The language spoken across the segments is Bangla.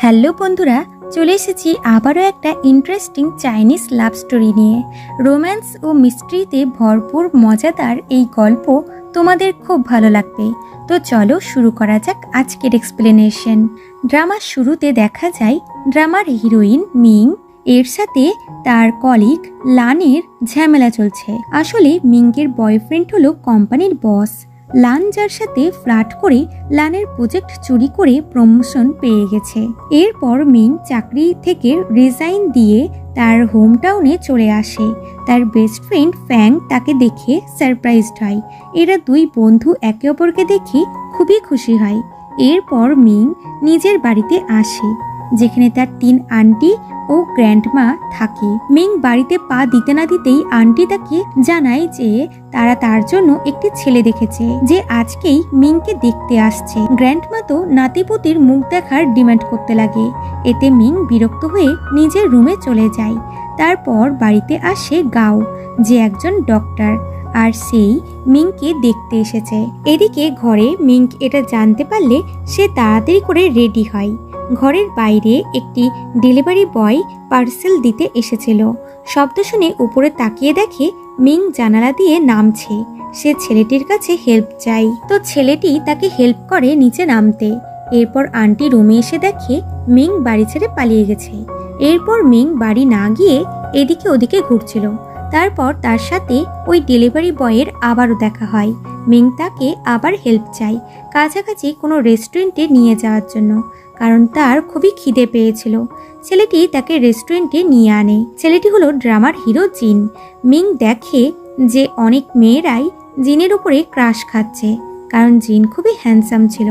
হ্যালো বন্ধুরা, চলে এসেছি আবারও একটা ইন্টারেস্টিং চাইনিজ লাভ স্টোরি নিয়ে। রোম্যান্স ও মিস্ট্রিতে ভরপুর মজাদার এই গল্প তোমাদের খুব ভালো লাগবে। তো চলো শুরু করা যাক আজকের এক্সপ্লেনেশন। ড্রামার শুরুতে দেখা যায় ড্রামার হিরোইন মিং এর সাথে তার কলিগ লানের ঝামেলা চলছে। আসলে মিংয়ের বয়ফ্রেন্ড হলো কোম্পানির বস। লান যার সাথে ফ্লার্ট করে লানের প্রজেক্ট চুরি করে প্রমোশন পেয়ে গেছে। এরপর মিং চাকরি থেকে রিজাইন দিয়ে তার হোম টাউনে চলে আসে। তার বেস্ট ফ্রেন্ড ফ্যাং তাকে দেখে সারপ্রাইজড হয়। এরা দুই বন্ধু একে অপরকে দেখে খুবই খুশি হয়। এরপর মিং নিজের বাড়িতে আসে, যেখানে তার 3 আন্টি ও গ্র্যান্ডমা থাকে। মিং বাড়িতে পা দিতে না দিতেই আন্টি তাকে জানায় যে তারা তার জন্য একটি ছেলে দেখেছে, যে আজকেই মিংকে দেখতে আসছে। গ্র্যান্ডমা তো নাতিপুতির মুখ দেখার ডিমান্ড করতে লাগে। এতে মিং বিরক্ত হয়ে নিজের রুমে চলে যায়। তারপর বাড়িতে আসে গাও, যে একজন ডক্টর, আর সেই মিংকে দেখতে এসেছে। এদিকে ঘরে মিং এটা জানতে পারলে সে তাড়াতাড়ি করে রেডি হয়। ঘরের বাইরে একটি ডেলিভারি বয় পার্সেল দিতে এসেছিল। শব্দ শুনে উপরে তাকিয়ে দেখে মিং জানালা দিয়ে নামছে। সে ছেলেটির কাছে হেল্প চায়, তো ছেলেটি তাকে হেল্প করে নিচে নামতে। এরপর আন্টি রুমে এসে দেখে মিং বাড়ি ছেড়ে পালিয়ে গেছে। এরপর মিং বাড়ি না গিয়ে এদিকে ওদিকে ঘুরছিল। তারপর তার সাথে ওই ডেলিভারি বয়ের আবারও দেখা হয়। মিং তাকে আবার হেল্প চায় কাছাকাছি কোনো রেস্টুরেন্টে নিয়ে যাওয়ার জন্য, কারণ তার খুবই খিদে পেয়েছিল। ছেলেটি তাকে রেস্টুরেন্টে নিয়ে আনে। ছেলেটি হলো ড্রামার হিরো জিন। মিং দেখে যে অনেক মেয়েরাই জিনের উপরে ক্রাশ খাচ্ছে, কারণ জিন খুবই হ্যান্ডসাম ছিল।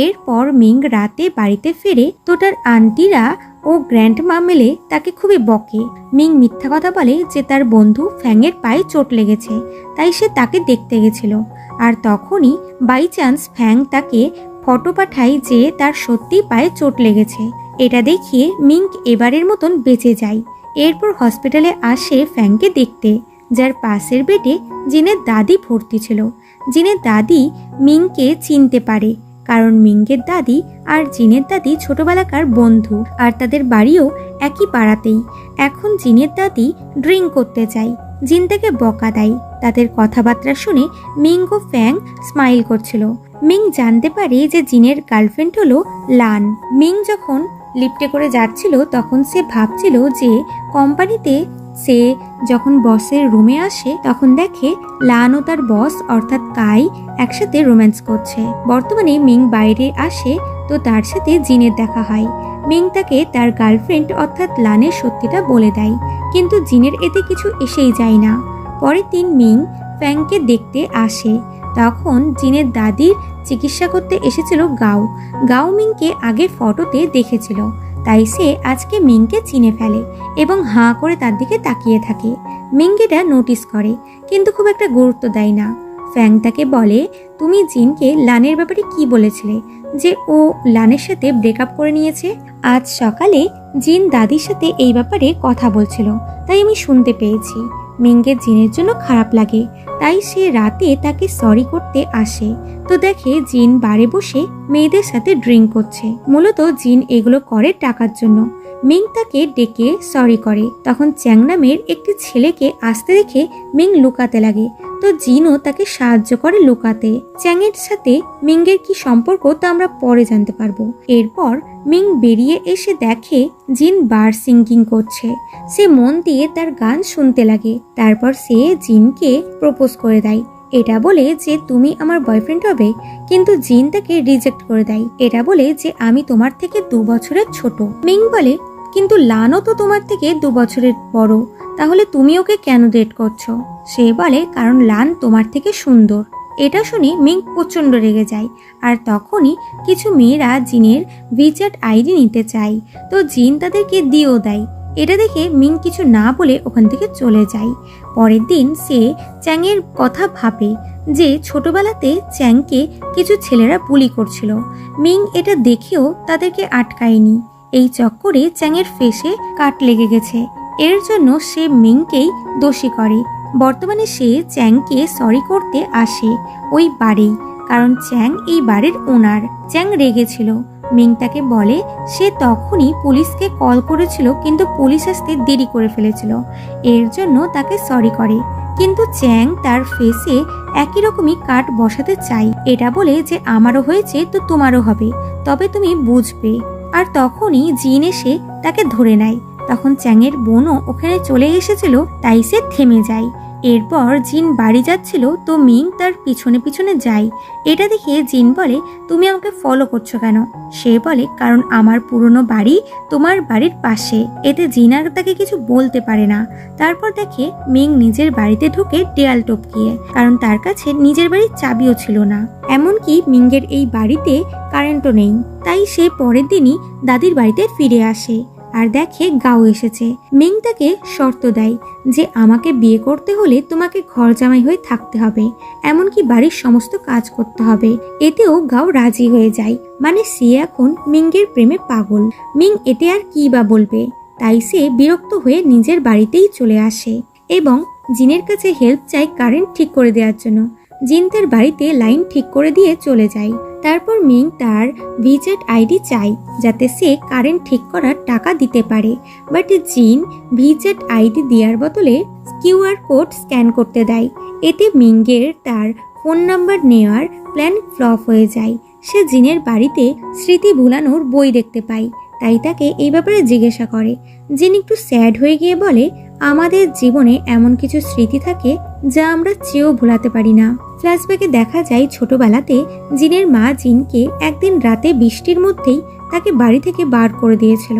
এরপর মিং রাতে বাড়িতে ফেরে, তো তার আন্টিরা ও গ্র্যান্ডমা মিলে তাকে খুবই বকে। মিং মিথ্যা কথা বলে যে তার বন্ধু ফ্যাংয়ের পায়ে চোট লেগেছে, তাই সে তাকে দেখতে গেছিল। আর তখনই বাই চান্স ফ্যাং তাকে ফটো পাঠায় যে তার সত্যি পায়ে চোট লেগেছে। এটা দেখিয়ে মিং এবারের মতন বেঁচে যায়। এরপর হসপিটালে আসে ফ্যাংকে দেখতে, যার পাশের বেডে জিনের দাদি ভর্তি ছিল। জিনের দাদি মিংকে চিনতে পারে, কারণ মিংয়ের দাদি আর জিনের দাদি ছোটবেলাকার বন্ধু, আর তাদের বাড়িও একই পাড়াতেই। এখন জিনের দাদি ড্রিঙ্ক করতে চায়। জিন তাকে বকা দেয়। তাদের কথাবার্তা শুনে মিং ও ফ্যাং স্মাইল করছিল। মিং জানতে পারে যে জিনের গার্লফ্রেন্ড হলো লান। মিং যখন লিফটে করে যাচ্ছিল তখন সে ভাবছিল যে কোম্পানিতে সে যখন বসের রুমে আসে তখন দেখে লান ও তার বস অর্থাৎ কাই একসাথে রোম্যান্স করছে। বর্তমানে মিং বাইরে আসে, তো তার সাথে জিনের দেখা হয়। মিং তাকে তার গার্লফ্রেন্ড অর্থাৎ লানের সত্যিটা বলে দেয়, কিন্তু জিনের এতে কিছু এসেই যায় না। পরের দিন মিং ফ্যাংকে দেখতে আসে। তখন জিনের দাদির চিকিৎসা করতে এসেছিল গাও। গাও মিংকে আগে ফটোতে দেখেছিল, তাই সে আজকে মিংকে চিনে ফেলে এবং হাঁ করে তার দিকে তাকিয়ে থাকে। মিং এটা নোটিস করে, কিন্তু খুব একটা গুরুত্ব দেয় না। ফ্যাং তাকে বলে, তুমি জিনকে লানের ব্যাপারে কি বলেছিলে যে ও লানের সাথে ব্রেকআপ করে নিয়েছে? আজ সকালে জিন দাদির সাথে এই ব্যাপারে কথা বলছিল, তাই আমি শুনতে পেয়েছি। মিংয়ের জিনের জন্য খারাপ লাগে, তাই সে রাতে তাকে সরি করতে আসে। তো দেখে জিন বারে বসে মেয়েদের সাথে ড্রিঙ্ক করছে। মূলত জিন এগুলো করে টাকার জন্য। মিং তাকে ডেকে সরি করে। তখন চ্যাং নামের একটি ছেলেকে আসতে দেখে মিং লুকাতে লাগে, তো জিনও তাকে সাহায্য করে লুকাতে। চ্যাংয়ের সাথে মিংয়ের কি সম্পর্ক তা আমরা পরে জানতে পারবো। এরপর মিং বেরিয়ে এসে দেখে জিন বার সিঙ্গিং করছে। সে মন দিয়ে তার গান শুনতে লাগে। তারপর সে জিনকে প্রপোজ করে দেয়, এটা বলে যে তুমি আমার বয়ফ্রেন্ড হবে। কিন্তু জিন তাকে রিজেক্ট করে দেয়, এটা বলে যে আমি তোমার থেকে 2 বছরের ছোট। মিং বলে, কিন্তু লানও তো তোমার থেকে 2 বছরের বড়, তাহলে তুমি ওকে কেন ডেট করছো? সে বলে, কারণ লান তোমার থেকে সুন্দর। এটা শুনে মিং প্রচন্ড রেগে যায়। আর তখনই কিছু মেয়েরা জিনের ভিচ্যাট আইডি নিতে চায়, তো জিন তাদেরকে দিয়েও দেয়। এটা দেখে মিং কিছু না বলে ওখান থেকে চলে যায়। পরের দিন সে চ্যাংয়ের কথা ভাবে যে ছোটবেলাতে চ্যাংকে কিছু ছেলেরা বুলি করছিল। মিং এটা দেখেও তাদেরকে আটকায়নি। এই চক্করে চ্যাংয়ের ফেসে কাট লেগে গেছে। এর জন্য সে মিংকেই দোষী করে। বর্তমানে সে চ্যাংকে সরি করতে আসে ওই বাড়ি, কারণ চ্যাং এই বাড়ির ওনার। চ্যাং রেগেছিল, মিং তাকে বলে সে তখনই পুলিশকে কল করেছিল, কিন্তু পুলিশ আসতে দেরি করে ফেলেছিল, এর জন্য তাকে সরি করে। কিন্তু চ্যাং তার ফেসে একই রকমই কাট বসাতে চাই, এটা বলে যে আমারও হয়েছে তো তোমারও হবে, তবে তুমি বুঝবে। আর তখনই জিন এসে তাকে ধরে নেয়। তখন চ্যাংয়ের বোনও ওখানে চলে এসেছিল, তাই সে থেমে যায়। এরপর জিন বাড়ি যাচ্ছিল, তো মিং তার পিছনে পিছনে যায়। এটা দেখে জিন বলে, তুমি আমাকে ফলো করছো কেন? সে বলে, কারণ আমার পুরনো বাড়ি তোমার বাড়ির পাশে। এতে জিন আর তাকে কিছু বলতে পারে না। তারপর দেখে মিং নিজের বাড়িতে ঢুকে দেয়াল টপকিয়ে, কারণ তার কাছে নিজের বাড়ির চাবিও ছিল না। এমনকি মিংয়ের এই বাড়িতে কারেন্টও নেই, তাই সে পরের দিনই দাদির বাড়িতে ফিরে আসে আর দেখে গাও এসেছে। মিং তাকে শর্ত দেয় যে আমাকে বিয়ে করতে হলে তোমাকে ঘর জামাই হয়ে থাকতে হবে, এমনকি বাড়ির সমস্ত কাজ করতে হবে। এতেও গাও রাজি হয়ে যায়, মানে সে এখন মিংয়ের প্রেমে পাগল। মিং এতে আর কি বা বলবে, তাই সে বিরক্ত হয়ে নিজের বাড়িতেই চলে আসে এবং জিনের কাছে হেল্প চায় কারেন্ট ঠিক করে দেওয়ার জন্য। জিন তার বাড়িতে লাইন ঠিক করে দিয়ে চলে যায়। তারপর মিং তার ভিজেট আইডি চাই যাতে সে কারেন্ট ঠিক করার টাকা দিতে পারে, বাট জিন ভিজেট আইডি দেওয়ার বদলে কিউআর কোড স্ক্যান করতে দেয়। এতে মিংয়ের তার ফোন নাম্বার নেওয়ার প্ল্যান ফ্লপ হয়ে যায়। সে জিনের বাড়িতে স্মৃতি ভুলানোর বই দেখতে পায়, তাই তাকে এই ব্যাপারে জিজ্ঞাসা করে। জিন একটু স্যাড হয়ে গিয়ে বলে, আমাদের জীবনে এমন কিছু স্মৃতি থাকে যা আমরা চেয়েও ভুলাতে পারি না। ফ্ল্যাশব্যাকে দেখা যায় ছোটবেলাতে জিনের মা জিনকে একদিন রাতে বৃষ্টির মধ্যেই তাকে বাড়ি থেকে বার করে দিয়েছিল।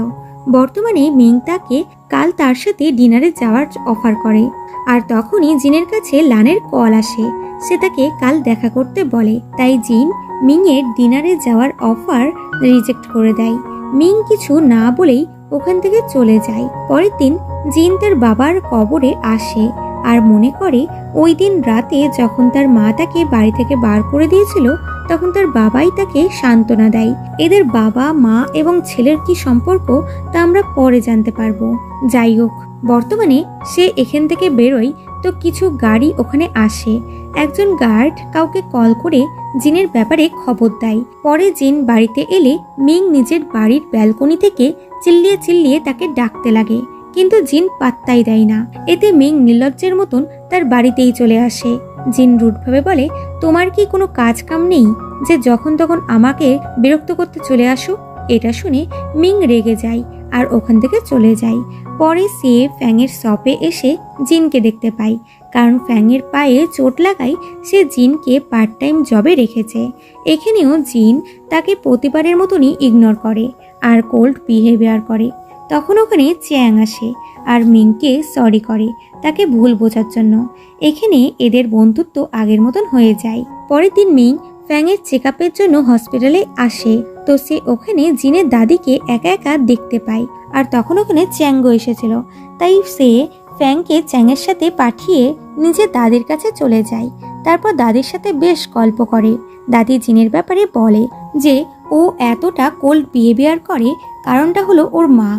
বর্তমানে মিং তাকে কাল তার সাথে ডিনারে যাওয়ার অফার করে, আর তখনই জিনের কাছে লানের কল আসে। সে তাকে কাল দেখা করতে বলে, তাই জিন মিংয়ের ডিনারে যাওয়ার অফার রিজেক্ট করে দেয়। মিং কিছু না বলেই ওখান থেকে চলে যায়। পরের দিন জিন তার বাবার কবরে আসে আর মনে করে ওই দিন রাতে যখন তার মা তাকে বাড়ি থেকে বার করে দিয়েছিল, তখন তার বাবাই তাকে সান্ত্বনা দেয়। এদের বাবা মা এবং ছেলের কি সম্পর্ক তা আমরা পরে জানতে পারবো। যাই হোক, বর্তমানে সে এখান থেকে বেরোয় তো কিছু গাড়ি ওখানে আসে। একজন গার্ড কাউকে কল করে জিনের ব্যাপারে খবর দেয়। পরে জিন বাড়িতে এলে মিং নিজের বাড়ির ব্যালকনি থেকে চিল্লিয়ে চিল্লিয়ে তাকে ডাকতে লাগে, কিন্তু জিন পাত্তাই দেয় না। এতে মিং নির্লজ্জের মতন তার বাড়িতেই চলে আসে। জিন রুডভাবে বলে, তোমার কি কোনো কাজ কাম নেই যে যখন তখন আমাকে বিরক্ত করতে চলে আসো? এটা শুনে মিং রেগে যায় আর ওখান থেকে চলে যায়। পরে সে ফ্যাংয়ের শপে এসে জিনকে দেখতে পায়, কারণ ফ্যাংয়ের পায়ে চোট লাগায় সে জিনকে পার্ট টাইম জবে রেখেছে। এখানেও জিন তাকে প্রতিবারের মতনই ইগনোর করে আর কোল্ড বিহেভিয়ার করে। তখন ওখানে চ্যাং আসে আর মিংকে সরি করে তাকে ভুল বোঝার জন্য। এখানে এদের বন্ধুত্ব আগের মতন হয়ে যায়। পরের দিন মিং ফ্যাংয়ের চেকআপের জন্য হসপিটালে আসে, তো সে ওখানে জিনের দাদিকে একা একা দেখতে পায়। আর তখন ওখানে চ্যাংগো এসেছিল, তাই সে ফ্যাংকে চ্যাংয়ের সাথে পাঠিয়ে নিজের দাদির কাছে চলে যায়। তারপর দাদির সাথে বেশ গল্প করে। দাদি জিনের ব্যাপারে বলে যে ও এতটা কোল্ড বিহেভিয়ার করে কারণটা হলো ওর মা।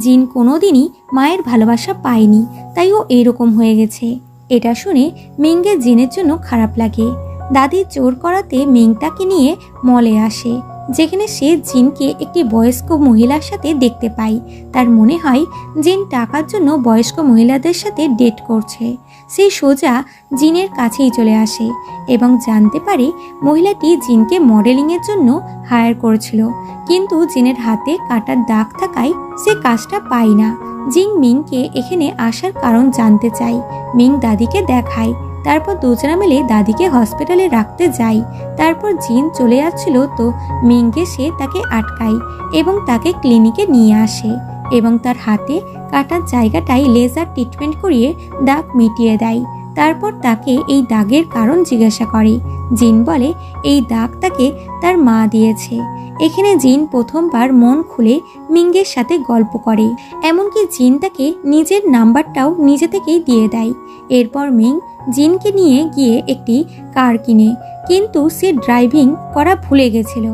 জিন কোনোদিনই মায়ের ভালোবাসা পায়নি, তাই ও এরকম হয়ে গেছে। এটা শুনে মিংয়ের জিনের জন্য খারাপ লাগে। দাদি জোর করাতে মিং তাকে নিয়ে মলে আসে, যেখানে সে জিনকে একটি বয়স্ক মহিলার সাথে দেখতে পায়। তার মনে হয় জিন টাকার জন্য বয়স্ক মহিলাদের সাথে ডেট করছে। সে সোজা জিনের কাছেই চলে আসে এবং জানতে পারে মহিলাটি জিনকে মডেলিংয়ের জন্য হায়ার করেছিল, কিন্তু জিনের হাতে কাটার দাগ থাকায় সে কাজটা পায় না। জিন মিংকে এখানে আসার কারণ জানতে চায়। মিং দাদিকে দেখায়। তারপর দুজনা মিলে দাদিকে হসপিটালে রাখতে যায়। তারপর জিন চলে যাচ্ছিল, তো মিংকে সে তাকে আটকায় এবং তাকে ক্লিনিকে নিয়ে আসে এবং তার হাতে কাটার জায়গাটায় লেজার ট্রিটমেন্ট করিয়ে দাগ মিটিয়ে দেয়। তারপর তাকে এই দাগের কারণ জিজ্ঞাসা করে। জিন বলে এই দাগ তাকে তার মা দিয়েছে। এখানে জিন প্রথমবার মন খুলে মিংয়ের সাথে গল্প করে, এমনকি জিন তাকে নিজের নাম্বারটাও নিজে থেকেই দিয়ে দেয়। এরপর মিং জিনকে নিয়ে গিয়ে একটি কার কিনে, কিন্তু সে ড্রাইভিং করা ভুলে গেছিল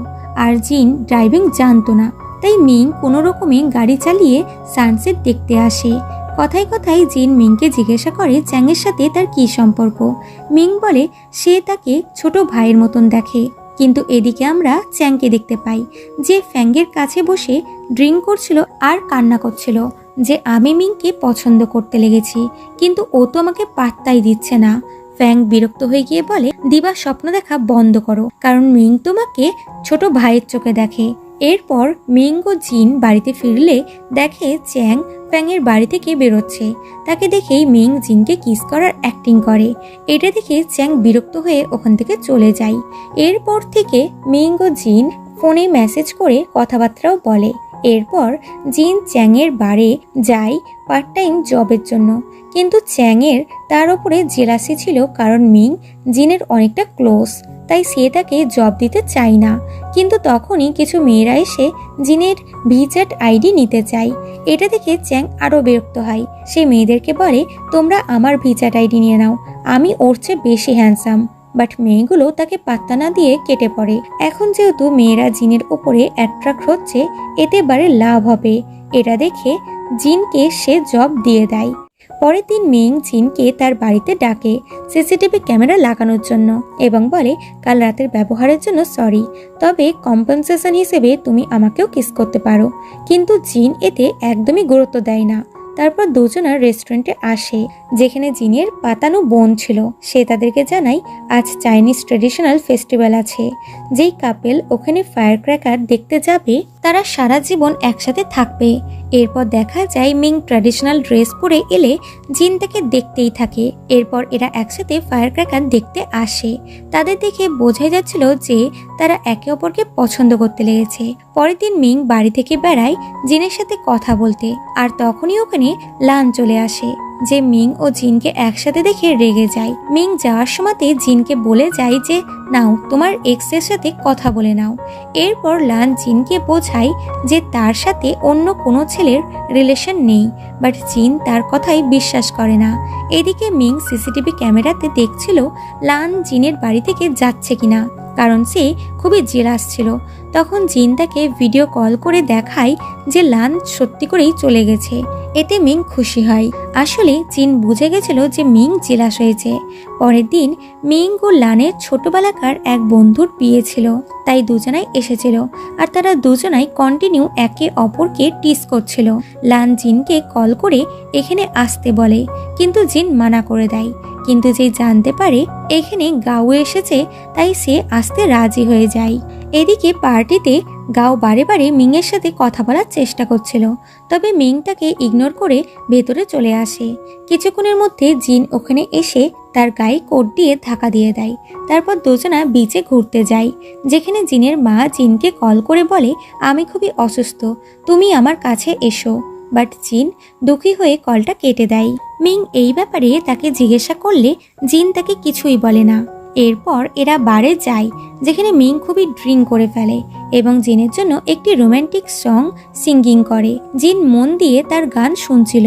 আর জিন ড্রাইভিং জানতো না। তাই মিং কোনো রকমে গাড়ি চালিয়ে সানসেট দেখতে আসে। কথায় কথায় জিন মিংকে জিজ্ঞাসা করে চ্যাংয়ের সাথে তার কী সম্পর্ক। মিং বলে সে তাকে ছোট ভাইয়ের মতন দেখে। কিন্তু এদিকে আমরা চ্যাংকে দেখতে পাই, যে ফ্যাংয়ের কাছে বসে ড্রিঙ্ক করছিল আর কান্না করছিল যে আমি মিংকে পছন্দ করতে লেগেছি, কিন্তু ও তো আমাকে পাত্তাই দিচ্ছে না। ফ্যাং বিরক্ত হয়ে গিয়ে বলে, দিবা স্বপ্ন দেখা বন্ধ করো, কারণ মিং তোমাকে ছোট ভাইয়ের চোখে দেখে। এরপর মিং ও জিন বাড়িতে ফিরলে দেখে চ্যাং ফ্যাংয়ের বাড়ি থেকে বেরোচ্ছে। তাকে দেখেই মিং জিনকে কিস করার অ্যাক্টিং করে। এটা দেখে চ্যাং বিরক্ত হয়ে ওখান থেকে চলে যায়। এরপর থেকে মিং ও জিন ফোনে মেসেজ করে কথাবার্তাও বলে। এরপর জিন চ্যাংয়ের বাড়ি যায় পার্ট টাইম জবের জন্য, কিন্তু চ্যাংয়ের তার ওপরে জেলাসি ছিল, কারণ মিং জিনের অনেকটা ক্লোজ, তাই সে তাকে জব দিতে চায় না। কিন্তু তখনই কিছু মেয়েরা এসে জিনের ভিচ্যাট আইডি নিতে চায়। এটা দেখে চ্যাং আরও বিরক্ত হয়। সে মেয়েদেরকে বলে, তোমরা আমার ভিচ্যাট আইডি নিয়ে নাও, আমি ওর চেয়ে বেশি হ্যান্ডসাম। বাট মেয়েগুলো তাকে পাত্তা না দিয়ে কেটে পড়ে। এখন যেহেতু মেয়েরা জিনের ওপরে অ্যাট্রাক্ট হচ্ছে, এতে বারে লাভ হবে। এটা দেখে জিনকে সে জব দিয়ে দেয়। পরের দিন মিং জিনকে তার বাড়িতে ডাকে সিসিটিভি ক্যামেরা লাগানোর জন্য এবং বলে, কাল রাতের ব্যবহারের জন্য সরি, তবে কম্পেনসেশন হিসেবে তুমি আমাকেও কিস করতে পারো। কিন্তু জিন এতে একদমই গুরুত্ব দেয় না। তারপর দুজনা রেস্টুরেন্টে আসে, যেখানে জিনের পাতানো বোন ছিল। সে তাদেরকে জানায় আজ চাইনিজ ট্রেডিশনাল ফেস্টিভ্যাল আছে, যেই কাপেল ওখানে ফায়ার ক্র্যাকার দেখতে যাবে তারা সারা জীবন একসাথে থাকবে। এরপর দেখা যায় মিং ট্র্যাডিশনাল ড্রেস পরে এলে জিন তাকে দেখতেই থাকে। এরপর এরা একসাথে ফায়ার ক্র্যাকার দেখতে আসে। তাদের দেখে বোঝাই যাচ্ছিল যে তারা একে অপরকে পছন্দ করতে লেগেছে। পরের দিন মিং বাড়ি থেকে বেড়ায় জিনের সাথে কথা বলতে, আর তখনই ওখানে লান চলে আসে, যে মিং ও জিনকে একসাথে দেখে রেগে যায়। মিং যাওয়ার সময়তে জিনকে বলে যায় যে নাও তোমার এক্সের সাথে কথা বলে নাও। এরপর লান জিনকে বোঝায় যে তার সাথে অন্য কোনো ছেলের রিলেশন নেই, বাট জিন তার কথাই বিশ্বাস করে না। এদিকে মিং সিসিটিভি ক্যামেরাতে দেখছিল লান জিনের বাড়ি থেকে যাচ্ছে কিনা, কারণ সে খুবই জেলাস ছিল। তখন জিন তাকে ভিডিও কল করে দেখায় যে লান সত্যি করেই চলে গেছে। এতে মিং খুশি হয়। আসলে জিন বুঝে গেছিল যে মিং জেলাস হয়েছে। পরের দিন মিং ও লানের ছোটবেলাকার এক বন্ধুর বিয়ে ছিল, তাই দুজনাই এসেছিল, আর তারা দুজনাই কন্টিনিউ একে অপরকে টিস করছিল। লান জিনকে কল করে এখানে আসতে বলে, কিন্তু জিন মানা করে দেয়। কিন্তু যে জানতে পারে এখানে গাও এসেছে, তাই সে আসতে রাজি হয়ে যায়। এদিকে পার্টিতে গাও বারে বারে মিংয়ের সাথে কথা বলার চেষ্টা করছিল, তবে মিং তাকে ইগনোর করে ভেতরে চলে আসে। কিছুক্ষণের মধ্যে জিন ওখানে এসে তার গায়ে কোট দিয়ে ধাক্কা দিয়ে দেয়। তারপর দুজনা বিচে ঘুরতে যায়, যেখানে জিনের মা জিনকে কল করে বলে, আমি খুবই অসুস্থ, তুমি আমার কাছে এসো। বাট জিন দুঃখী হয়ে কলটা কেটে দেয়। মিং এই ব্যাপারে তাকে জিজ্ঞাসা করলে জিন তাকে কিছুই বলে না। এরপর এরা বারে যায়, যেখানে মিং খুবই ড্রিঙ্ক করে ফেলে এবং জিনের জন্য একটি রোম্যান্টিক সং সিঙ্গিং করে। জিন মন দিয়ে তার গান শুনছিল।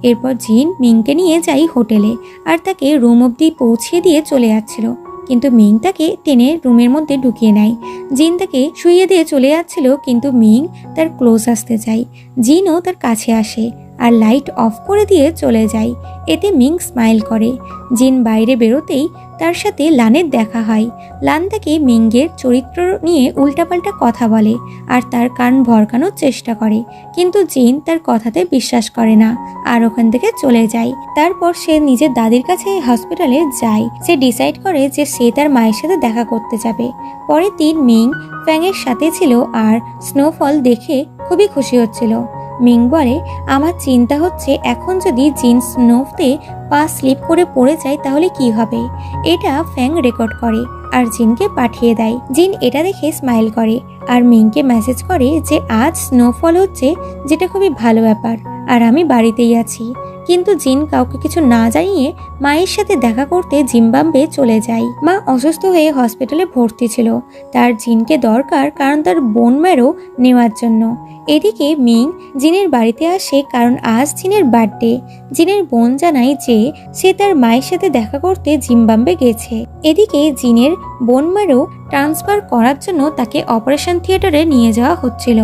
এরপর জিন মিংকে নিয়ে যায় হোটেলে, আর তাকে রুম অবধি পৌঁছিয়ে দিয়ে চলে যাচ্ছিল, কিন্তু মিং তাকে টেনে রুমের মধ্যে ঢুকিয়ে নেয়। জিন তাকে শুইয়ে দিয়ে চলে যাচ্ছিল, কিন্তু মিং তার ক্লোজ আসতে চায়। জিনও তার কাছে আসে আর লাইট অফ করে দিয়ে চলে যায়। এতে মিং স্মাইল করে। জিন বাইরে বেরোতেই তার সাথে লানের দেখা হয়। লান তাকে মিংয়ের চরিত্র নিয়ে উল্টাপাল্টা কথা বলে আর তার কান ভরকানোর চেষ্টা করে, কিন্তু জিন তার কথাতে বিশ্বাস করে না আর ওখান থেকে চলে যায়। তারপর সে নিজের দাদির কাছে হসপিটালে যায়। সে ডিসাইড করে যে সে তার মায়ের সাথে দেখা করতে যাবে। পরের দিন মিং ফ্যাংয়ের সাথে ছিল আর স্নোফল দেখে খুবই খুশি হচ্ছিল। মিং বলে, আমার চিন্তা হচ্ছে এখন যদি জিন স্নোতে পা স্লিপ করে পড়ে যায় তাহলে কি হবে। এটা ফ্যাং রেকর্ড করে আর জিনকে পাঠিয়ে দেয়। জিন এটা দেখে স্মাইল করে আর মিংকে মেসেজ করে যে আজ স্নোফল হচ্ছে, যেটা খুবই ভালো ব্যাপার, আর আমি বাড়িতেই আছি। কিন্তু জিন কাউকে কিছু না জানিয়ে মায়ের সাথে দেখা করতে জিম্বাবুয়ে চলে যায়। মা অসুস্থ হয়ে হসপিটালে ভর্তি ছিল। তার জিনকে দরকার, কারণ তার বোন ম্যারো নেওয়ার জন্য। এদিকে মিং জিনের বাড়িতে আসে, কারণ আজ জিনের বার্থডে। জিনের বোন জানায় যে সে তার মায়ের সাথে দেখা করতে জিম্বাবুয়ে গেছে। এদিকে জিনের বোন ম্যারো ট্রান্সফার করার জন্য তাকে অপারেশন থিয়েটারে নিয়ে যাওয়া হচ্ছিল।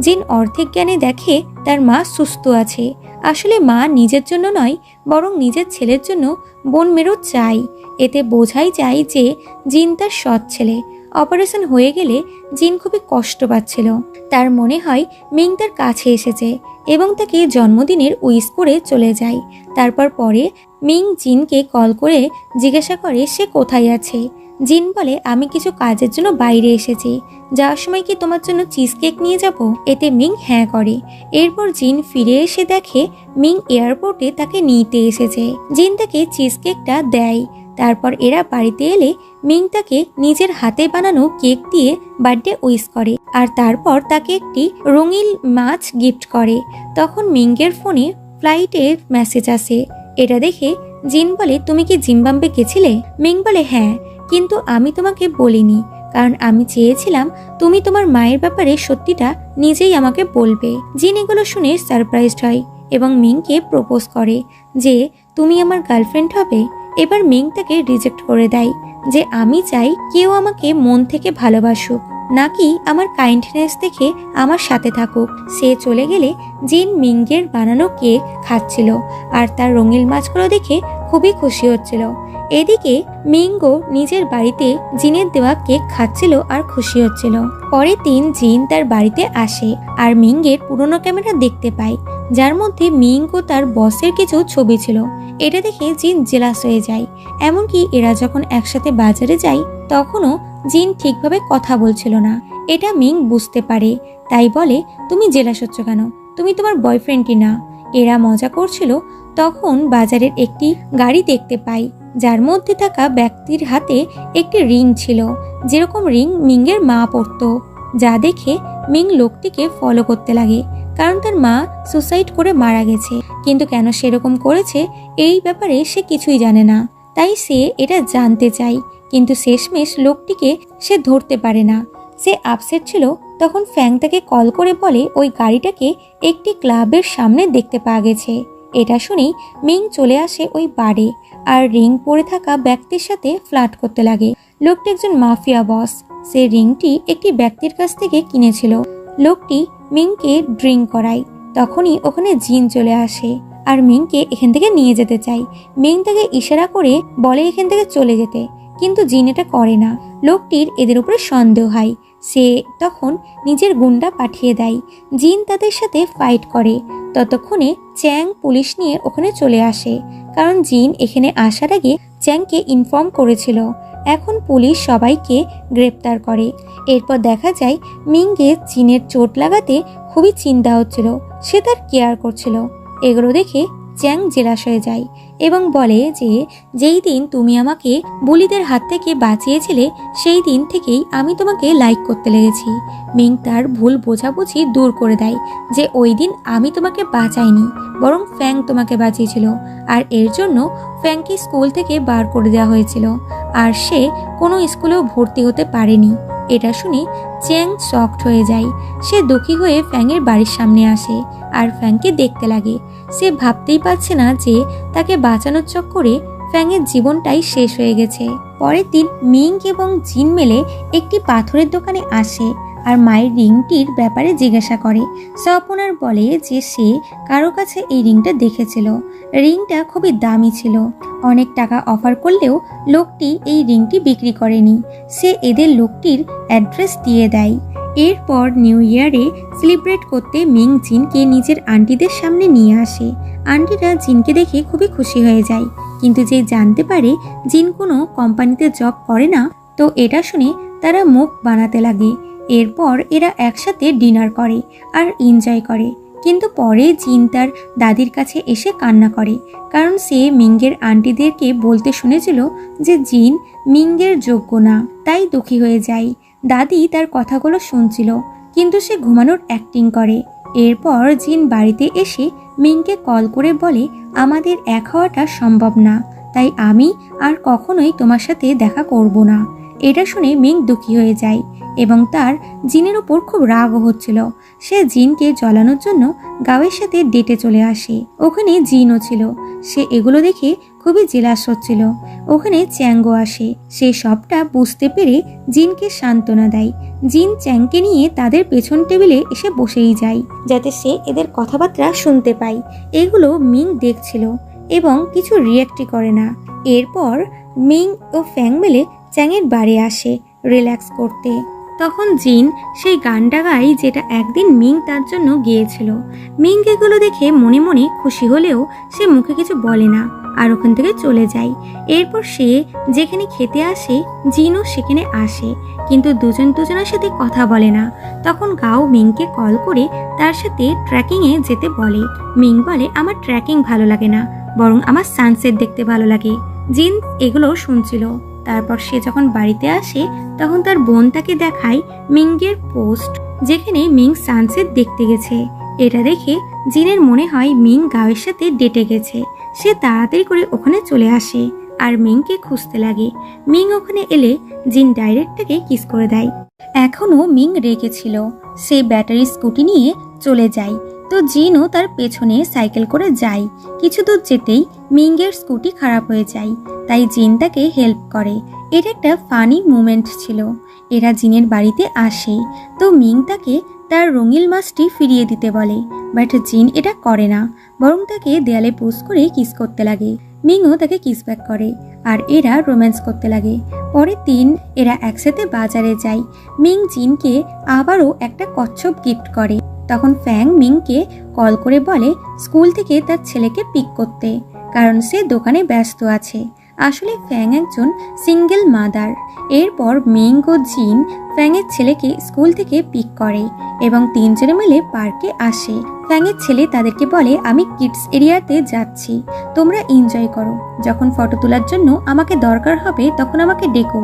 জিন অর্ধেক জ্ঞানে দেখে তার মা সুস্থ আছে। আসলে মা নিজের জন্য নয়, বরং নিজের ছেলের জন্য বোন মেরো চাই। এতে বোঝাই যায় যে জিন তার সৎ ছেলে। অপারেশন হয়ে গেলে জিন খুবই কষ্ট পাচ্ছিল। তার মনে হয় মিং তার কাছে এসেছে এবং তাকে জন্মদিনের উইশ করে চলে যায়। তারপর পরে মিং জিনকে কল করে জিজ্ঞাসা করে সে কোথায় আছে। জিন বলে, আমি কিছু কাজের জন্য বাইরে এসেছি, যাওয়ার সময় কি তোমার জন্য চিজ কেক নিয়ে যাব? এতে মিং হ্যাঁ করে। এরপর জিন ফিরে এসে দেখে মিং এয়ারপোর্টে তাকে নিতে এসেছে। জিন তাকে চিজ কেকটা দেয়। তারপর এরা বাড়িতে এলে মিং তাকে নিজের হাতে বানানো কেক দিয়ে বার্থডে উইশ করে আর তারপর তাকে একটি রঙিন মাছ গিফট করে। তখন মিংয়ের ফোনে ফ্লাইটের মেসেজ আসে। এটা দেখে জিন বলে, তুমি কি জিম্বাবুয়ে গেছিলে? মিং বলে, হ্যাঁ, কিন্তু আমি তোমাকে বলিনি, কারণ আমি চেয়েছিলাম তুমি তোমার মায়ের ব্যাপারে সত্যিটা নিজেই আমাকে বলবে। জিন এগুলো শুনে সারপ্রাইজড হয় এবং মিংকে প্রপোজ করে যে তুমি আমার গার্লফ্রেন্ড হবে। এবার মিং তাকে রিজেক্ট করে দেয় যে আমি চাই কেউ আমাকে মন থেকে ভালোবাসুক, নাকি আমার কাইন্ডনেস দেখে আমার সাথে থাকুক। সে চলে গেলে জিন মিংয়ের বানানো কেক খাচ্ছিল আর তার রঙিন মাছগুলো দেখে খুবই খুশি হচ্ছিল। এদিকে মিংও নিজের বাড়িতে জিনের দেওয়া কেক খাচ্ছিল আর খুশি হচ্ছিল। পরের দিন জিন তার বাড়িতে আসে আর মিংয়ের পুরনো ক্যামেরা দেখতে পায়, যার মধ্যে মিং ও তার বসের কিছু ছবি ছিল। এটা দেখে জিন জেলাস হয়ে যায়। এমনকি এরা যখন একসাথে বাজারে যায় তখনও জিন ঠিকভাবে কথা বলছিল না। এটা মিং বুঝতে পারে, তাই বলে, তুমি জেলাস হচ্ছ কেন? তুমি তোমার বয়ফ্রেন্ডই না। এরা মজা করছিল। তখন বাজারের একটি গাড়ি দেখতে পাই, যার মধ্যে থাকা ব্যক্তির হাতে একটি রিং ছিল, যেরকম রিং মিংয়ের মা পরত। যা দেখে মিং লোকটিকে ফলো করতে লাগে, কারণ তার মা সুসাইড করে মারা গেছে। কিন্তু কেন সেরকম করেছে এই ব্যাপারে সে কিছুই জানে না, তাই সে এটা জানতে চায়। কিন্তু শেষমেশ লোকটিকে সে ধরতে পারে না। সে আপসেট ছিল। তখন ফ্যাং তাকে কল করে বলে ওই গাড়িটাকে একটি ক্লাবের সামনে দেখতে পাওয়া গেছে। এটা শুনেই মিং চলে আসে ওই বারে আর রিং পরে থাকা ব্যক্তির সাথে ফ্লার্ট করতে লাগে। লোকটি একজন মাফিয়া বস। সে রিংটি একটি ব্যক্তির কাছ থেকে কিনেছিল। লোকটি মিংকে ড্রিঙ্ক করায়। তখনই ওখানে জিন চলে আসে আর মিংকে এখান থেকে নিয়ে যেতে চায়। মিং তাকে ইশারা করে বলে এখান থেকে চলে যেতে, কিন্তু জিন এটা করে না। লোকটির এদের উপরে সন্দেহ হয়। সে তখন নিজের গুন্ডা পাঠিয়ে দেয়। জিন তাদের সাথে ফাইট করে। ততক্ষণে চ্যাং পুলিশ নিয়ে ওখানে চলে আসে, কারণ জিন এখানে আসার আগে চ্যাংকে ইনফর্ম করেছিল। এখন পুলিশ সবাইকে গ্রেপ্তার করে। এরপর দেখা যায় মিংকে জিনের চোট লাগাতে খুবই চিন্তা হচ্ছিল। সে তার কেয়ার করছিল। এগুলো দেখে চ্যাং জেলাস হয়ে যায় এবং বলে যে যেই দিন তুমি আমাকে বুলিদের হাত থেকে বাঁচিয়েছিলে সেই দিন থেকেই আমি তোমাকে লাইক করতে লেগেছি। মিং তার ভুল বোঝাবুঝি দূর করে দেয় যে ওই দিন আমি তোমাকে বাঁচাইনি, বরং ফ্যাং তোমাকে বাঁচিয়েছিল, আর এর জন্য ফ্যাংকে স্কুল থেকে বার করে দেওয়া হয়েছিল আর সে কোনো স্কুলেও ভর্তি হতে পারেনি। এটা শুনে চ্যাং শকড হয়ে যায়। সে দুঃখী হয়ে ফ্যাংয়ের বাড়ির সামনে আসে আর ফ্যাংকে দেখতে লাগে। সে ভাবতেই পারছে না যে তাকে বাঁচানোর চক্করে ফ্যাংয়ের জীবনটাই শেষ হয়ে গেছে। পরের দিন মিং এবং জিন মেলে একটি পাথরের দোকানে আসে আর মায়ের রিংটির ব্যাপারে জিজ্ঞাসা করে। স্বপনার বলে যে সে কারো কাছে এই রিংটা দেখেছিল। রিংটা খুবই দামি ছিল। অনেক টাকা অফার করলেও লোকটি এই রিংটি বিক্রি করেনি। সে এদের লোকটির অ্যাড্রেস দিয়ে দেয়। এরপর নিউ ইয়ারে সেলিব্রেট করতে মিং জিনকে নিজের আন্টিদের সামনে নিয়ে আসে। আন্টিরা জিনকে দেখে খুবই খুশি হয়ে যায়, কিন্তু যে জানতে পারে জিন কোনো কোম্পানিতে জব করে না, তো এটা শুনে তারা মুখ বানাতে লাগে। এরপর এরা একসাথে ডিনার করে আর এনজয় করে। কিন্তু পরে জিন তার দাদির কাছে এসে কান্না করে, কারণ সে মিংয়ের আন্টিদেরকে বলতে শুনেছিল যে জিন মিংয়ের যোগ্য না, তাই দুঃখী হয়ে যায়। দাদি তার কথাগুলো শুনছিল, কিন্তু সে ঘুমানোর অ্যাক্টিং করে। এরপর জিন বাড়িতে এসে মিংকে কল করে বলে আমাদের এক হওয়াটা সম্ভব না, তাই আমি আর কখনোই তোমার সাথে দেখা করব না। এটা শুনে মিং দুঃখী হয়ে যায় এবং তার জিনের উপর খুব রাগও হচ্ছিল। সে জিনকে জ্বলানোর জন্য গাওয়ের সাথে ডেটে চলে আসে। ওখানে জিনও ছিল। সে এগুলো দেখে খুবই জেলাস হচ্ছিল। ওখানে চ্যাঙ্গো আসে। সে সবটা বুঝতে পেরে জিনকে সান্ত্বনা দেয়। জিন চ্যাংকে নিয়ে তাদের পেছন টেবিলে এসে বসেই যায়, যাতে সে এদের কথাবার্তা শুনতে পায়। এগুলো মিং দেখছিল এবং কিছু রিয়াক্টই করে না। এরপর মিং ও ফ্যাং মেলে চ্যাংয়ের বাড়ি আসে রিল্যাক্স করতে। তখন জিন সেই গানটা গায় যেটা একদিন মিং তার জন্য গেয়েছিল। মিং এগুলো দেখে মনে মনে খুশি হলেও সে মুখে কিছু বলে না আর ওখান থেকে চলে যায়। এরপর সে যেখানে খেতে আসে জিনও সেখানে আসে, কিন্তু দুজনের সাথে কথা বলে না। তখন গাও মিংকে কল করে তার সাথে ট্রেকিংয়ে যেতে বলে। মিং বলে আমার ট্রেকিং ভালো লাগে না, বরং আমার সানসেট দেখতে ভালো লাগে। জিন এগুলো শুনছিল। তারপর সে যখন বাড়িতে আসে তখন তার বোন তাকে দেখায় মিংয়ের পোস্ট, যেখানে মিং সানসেট দেখতে গেছে। এটা দেখে জিনের মনে হয় মিং গাওয়ের সাথে ডেটে গেছে। সে তাড়াতাড়ি করে ওখানে চলে আসে আর মিংকে খুঁজতে লাগে। মিং ওখানে এলে জিন ডাইরেক্ট তাকে কিস করে দেয়। এখনও মিং রেগেছিল। সে ব্যাটারি স্কুটি নিয়ে চলে যায়, তো জিনও তার পেছনে সাইকেল করে যায়। কিছু দূর যেতেই মিংয়ের স্কুটি খারাপ হয়ে যায়, তাই জিন তাকে হেল্প করে। এটা একটা ফানি মুমেন্ট ছিল। এরা জিনের বাড়িতে আসে, তো মিং তাকে তার রঙিল মাছটি ফিরিয়ে দিতে বলে, বাট জিন এটা করে না, বরং তাকে দেয়ালে পুশ করে কিস করতে লাগে। মিংও তাকে কিস ব্যাক করে আর এরা রোম্যান্স করতে লাগে। পরের দিন এরা একসাথে বাজারে যায়। মিং জিনকে আবারও একটা কচ্ছপ গিফট করে। তখন ফ্যাং মিংকে কল করে বলে স্কুল থেকে তার ছেলেকে পিক করতে, কারণ সে দোকানে ব্যস্ত আছে। আসলে ফ্যাং একজন সিঙ্গেল মাদার। এরপর মিং ও জিন ফ্যাংয়ের ছেলেকে স্কুল থেকে পিক করে এবং তিনজনে মিলে পার্কে আসে। ফ্যাংয়ের ছেলে তাদেরকে বলে আমি কিডস এরিয়াতে যাচ্ছি, তোমরা এনজয় করো। যখন ফটো তোলার জন্য আমাকে দরকার হবে তখন আমাকে ডেকো।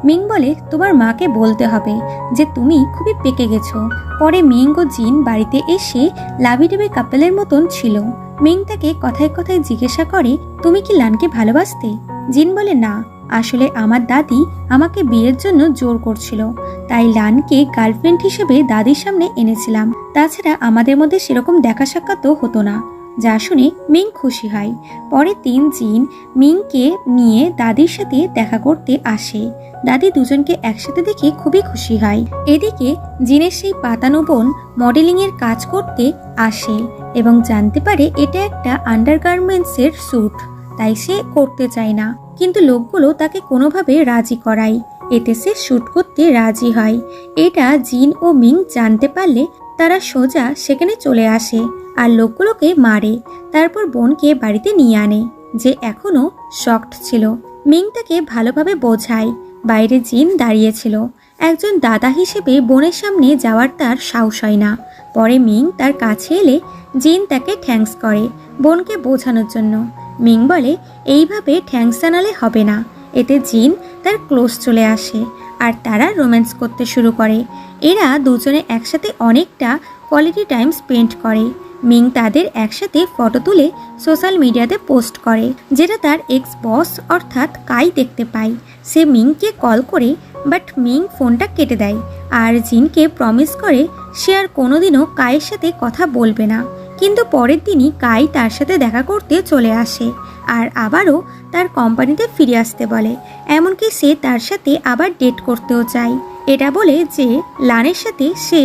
মিং বলে তোমার মাকে বলতে হবে যে তুমি খুবই পেকে গেছো। পরে মিং ও জিন বাড়িতে এসে লাভিডেবে কাপেলের মতন ছিল। মিং তাকে কথায় কথায় জিজ্ঞাসা করে তুমি কি লানকে ভালোবাসতে? জিন বলে না, আসলে আমার দাদি আমাকে বিয়ের জন্য জোর করছিল, তাই লানকে গার্লফ্রেন্ড হিসেবে দাদির সামনে এনেছিলাম। তাছাড়া আমাদের মধ্যে সেরকম দেখা সাক্ষাৎও হতো না। যা শুনে মিং খুশি হয়। পরের দিন জিন মিংকে নিয়ে দাদির সাথে দেখা করতে আসে। দাদি দুজনকে একসাথে দেখে খুবই খুশি হয়। এদিকে জিনের সেই পাতানো বোন মডেলিং এর কাজ করতে আসে এবং জানতে পারে এটা একটা আন্ডারগার্মেন্টসের স্যুট, তাই সে করতে চায় না, কিন্তু লোকগুলো তাকে কোনোভাবে রাজি করায়। এতে সে শ্যুট করতে রাজি হয়। এটা জিন ও মিং জানতে পারলে তারা সোজা সেখানে চলে আসে আর লোকগুলোকে মারে। তারপর বোনকে বাড়িতে নিয়ে আনে, যে এখনো শকড ছিল। মিং তাকে ভালোভাবে বোঝায়। বাইরে জিন দাঁড়িয়েছিল। একজন দাদা হিসেবে বোনের সামনে যাওয়ার তার সাহস হয় না। পরে মিং তার কাছে এলে জিন তাকে থ্যাঙ্কস করে বোনকে বোঝানোর জন্য। মিং বলে এইভাবে থ্যাঙ্কস জানালে হবে না। এতে জিন তার ক্লোজ চলে আসে আর তারা রোম্যান্স করতে শুরু করে। এরা দুজনে একসাথে অনেকটা কোয়ালিটি টাইম স্পেন্ড করে। মিং তাদের একসাথে ফটো তুলে সোশ্যাল মিডিয়াতে পোস্ট করে, যেটা তার এক্স বস অর্থাৎ কাই দেখতে পায়। সে মিংকে কল করে, বাট মিং ফোনটা কেটে দেয় আর জিনকে প্রমিস করে সে আর কোনোদিনও কায়ের সাথে কথা বলবে না। কিন্তু পরের দিনই কাই তার সাথে দেখা করতে চলে আসে আর আবারও তার কোম্পানিতে ফিরে আসতে বলে। এমনকি সে তার সাথে আবার ডেট করতেও চায়। এটা বলে যে লানের সাথে সে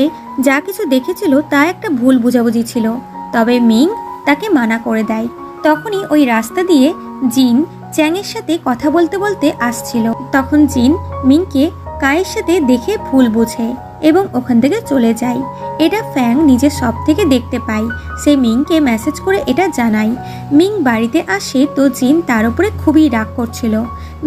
যা কিছু দেখেছিল তা একটা ভুল বুঝাবুঝি ছিল, তবে মিং তাকে মানা করে দেয়। তখনই ওই রাস্তা দিয়ে জিন চ্যাংয়ের সাথে কথা বলতে বলতে আসছিল। তখন জিন মিংকে কায়ের সাথে দেখে ভুল বোঝে এবং ওখান থেকে চলে যায়। এটা ফ্যাং নিজের সব থেকে দেখতে পায়। সে মিংকে মেসেজ করে এটা জানায়। মিং বাড়িতে আসে তো জিন তার উপরে খুবই রাগ করছিল।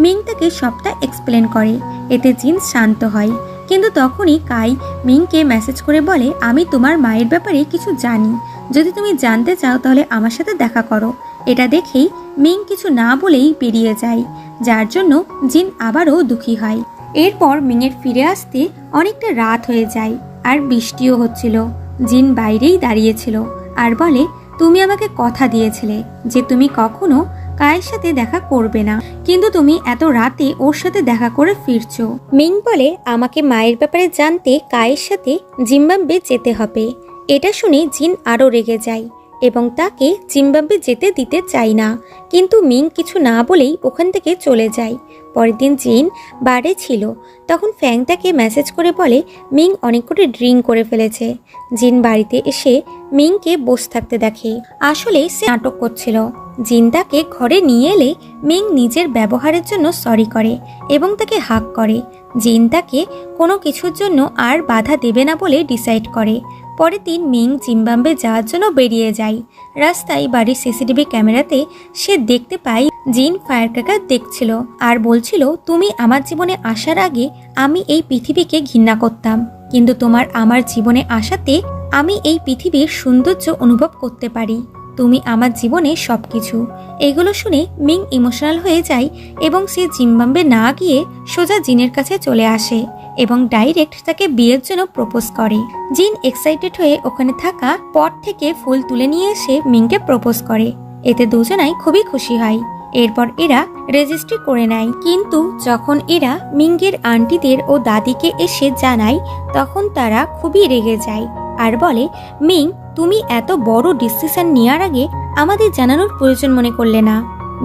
মিং তাকে সবটা এক্সপ্লেন করে, এতে জিন শান্ত হয়। কিন্তু তখনই কাই মিংকে মেসেজ করে বলে আমি তোমার মায়ের ব্যাপারে কিছু জানি, যদি তুমি জানতে চাও তাহলে আমার সাথে দেখা করো। এটা দেখেই মিং কিছু না বলেই বেরিয়ে যায়, যার জন্য জিন আবারও দুঃখী হয়। এরপর মিংয়ের ফিরে আসতে অনেকটা রাত হয়ে যায় আর বৃষ্টিও হচ্ছিল। জিন বাইরেই দাঁড়িয়েছিল আর বলে তুমি আমাকে কথা দিয়েছিলে যে তুমি কখনো কায়ের সাথে দেখা করবে না, কিন্তু তুমি এত রাতে ওর সাথে দেখা করে ফিরছো। মিং বলে আমাকে মায়ের ব্যাপারে জানতে কায়ের সাথে জিম্বাবুয়ে যেতে হবে। এটা শুনে জিন আরও রেগে যায় এবং তাকে জিম্বাবুয়ে যেতে দিতে চায় না, কিন্তু মিং কিছু না বলেই ওখান থেকে চলে যায়। পরের দিন জিন বারে ছিল, তখন ফ্যাং তাকে মেসেজ করে বলে মিং অনেক করে ড্রিঙ্ক করে ফেলেছে। জিন বাড়িতে এসে মিংকে বসে থাকতে দেখে। আসলে সে নাটক করছিল। জিন তাকে ঘরে নিয়ে এলে মিং নিজের ব্যবহারের জন্য সরি করে এবং তাকে হাগ করে। জিন তাকে কোনো কিছুর জন্য আর বাধা দেবে না বলে ডিসাইড করে। পরের দিন মিং জিম্বাবুয়ে যাওয়ার জন্য বেরিয়ে যায়। রাস্তায় বাড়ির সিসিটিভি ক্যামেরাতে সে দেখতে পায় জিন ফায়ার ক্র্যাকার দেখছিল আর বলছিল, তুমি আমার জীবনে আসার আগে আমি এই পৃথিবীকে ঘৃণা করতাম, কিন্তু তোমার আমার জীবনে আসাতে আমি এই পৃথিবীর সৌন্দর্য অনুভব করতে পারি। তুমি আমার জীবনে সবকিছু। এগুলো শুনে মিং ইমোশনাল হয়ে যায় এবং সে জিম্বাবুয়ে না গিয়ে সোজা জিনের কাছে চলে আসে এবং ডাইরেক্ট তাকে বিয়ের জন্য প্রপোজ করে। জিন এক্সাইটেড হয়ে ওখানে থাকা পট থেকে ফুল তুলে নিয়ে এসে মিংকে প্রপোজ করে। এতে দুজনাই খুবই খুশি হয়। এরপর এরা রেজিস্ট্রি করে নেয়। কিন্তু যখন এরা মিংয়ের আন্টিদের ও দাদিকে এসে জানায়, তখন তারা খুবই রেগে যায় আর বলে, মিং, তুমি এত বড় ডিসিশন নেওয়ার আগে আমাদের জানানোর প্রয়োজন মনে করলে না।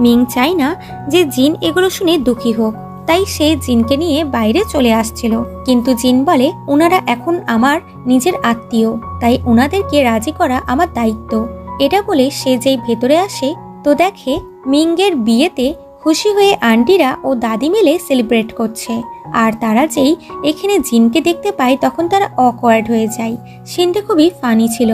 মিং চায় না যে জিন এগুলো শুনে দুঃখী হোক, তাই সে জিনকে নিয়ে বাইরে চলে আসছিল। কিন্তু জিন বলে, ওনারা এখন আমার নিজের আত্মীয়, তাই ওনাদেরকে রাজি করা আমার দায়িত্ব। এটা বলে সে যেই ভেতরে আসে তো দেখে মিংয়ের বিয়েতে খুশি হয়ে আন্টিরা ও দাদি মিলে সেলিব্রেট করছে। আর তারা যেই এখানে জিনকে দেখতে পায় তখন তারা অকওয়ার্ড হয়ে যায়। সিনটা খুবই ফানি ছিল।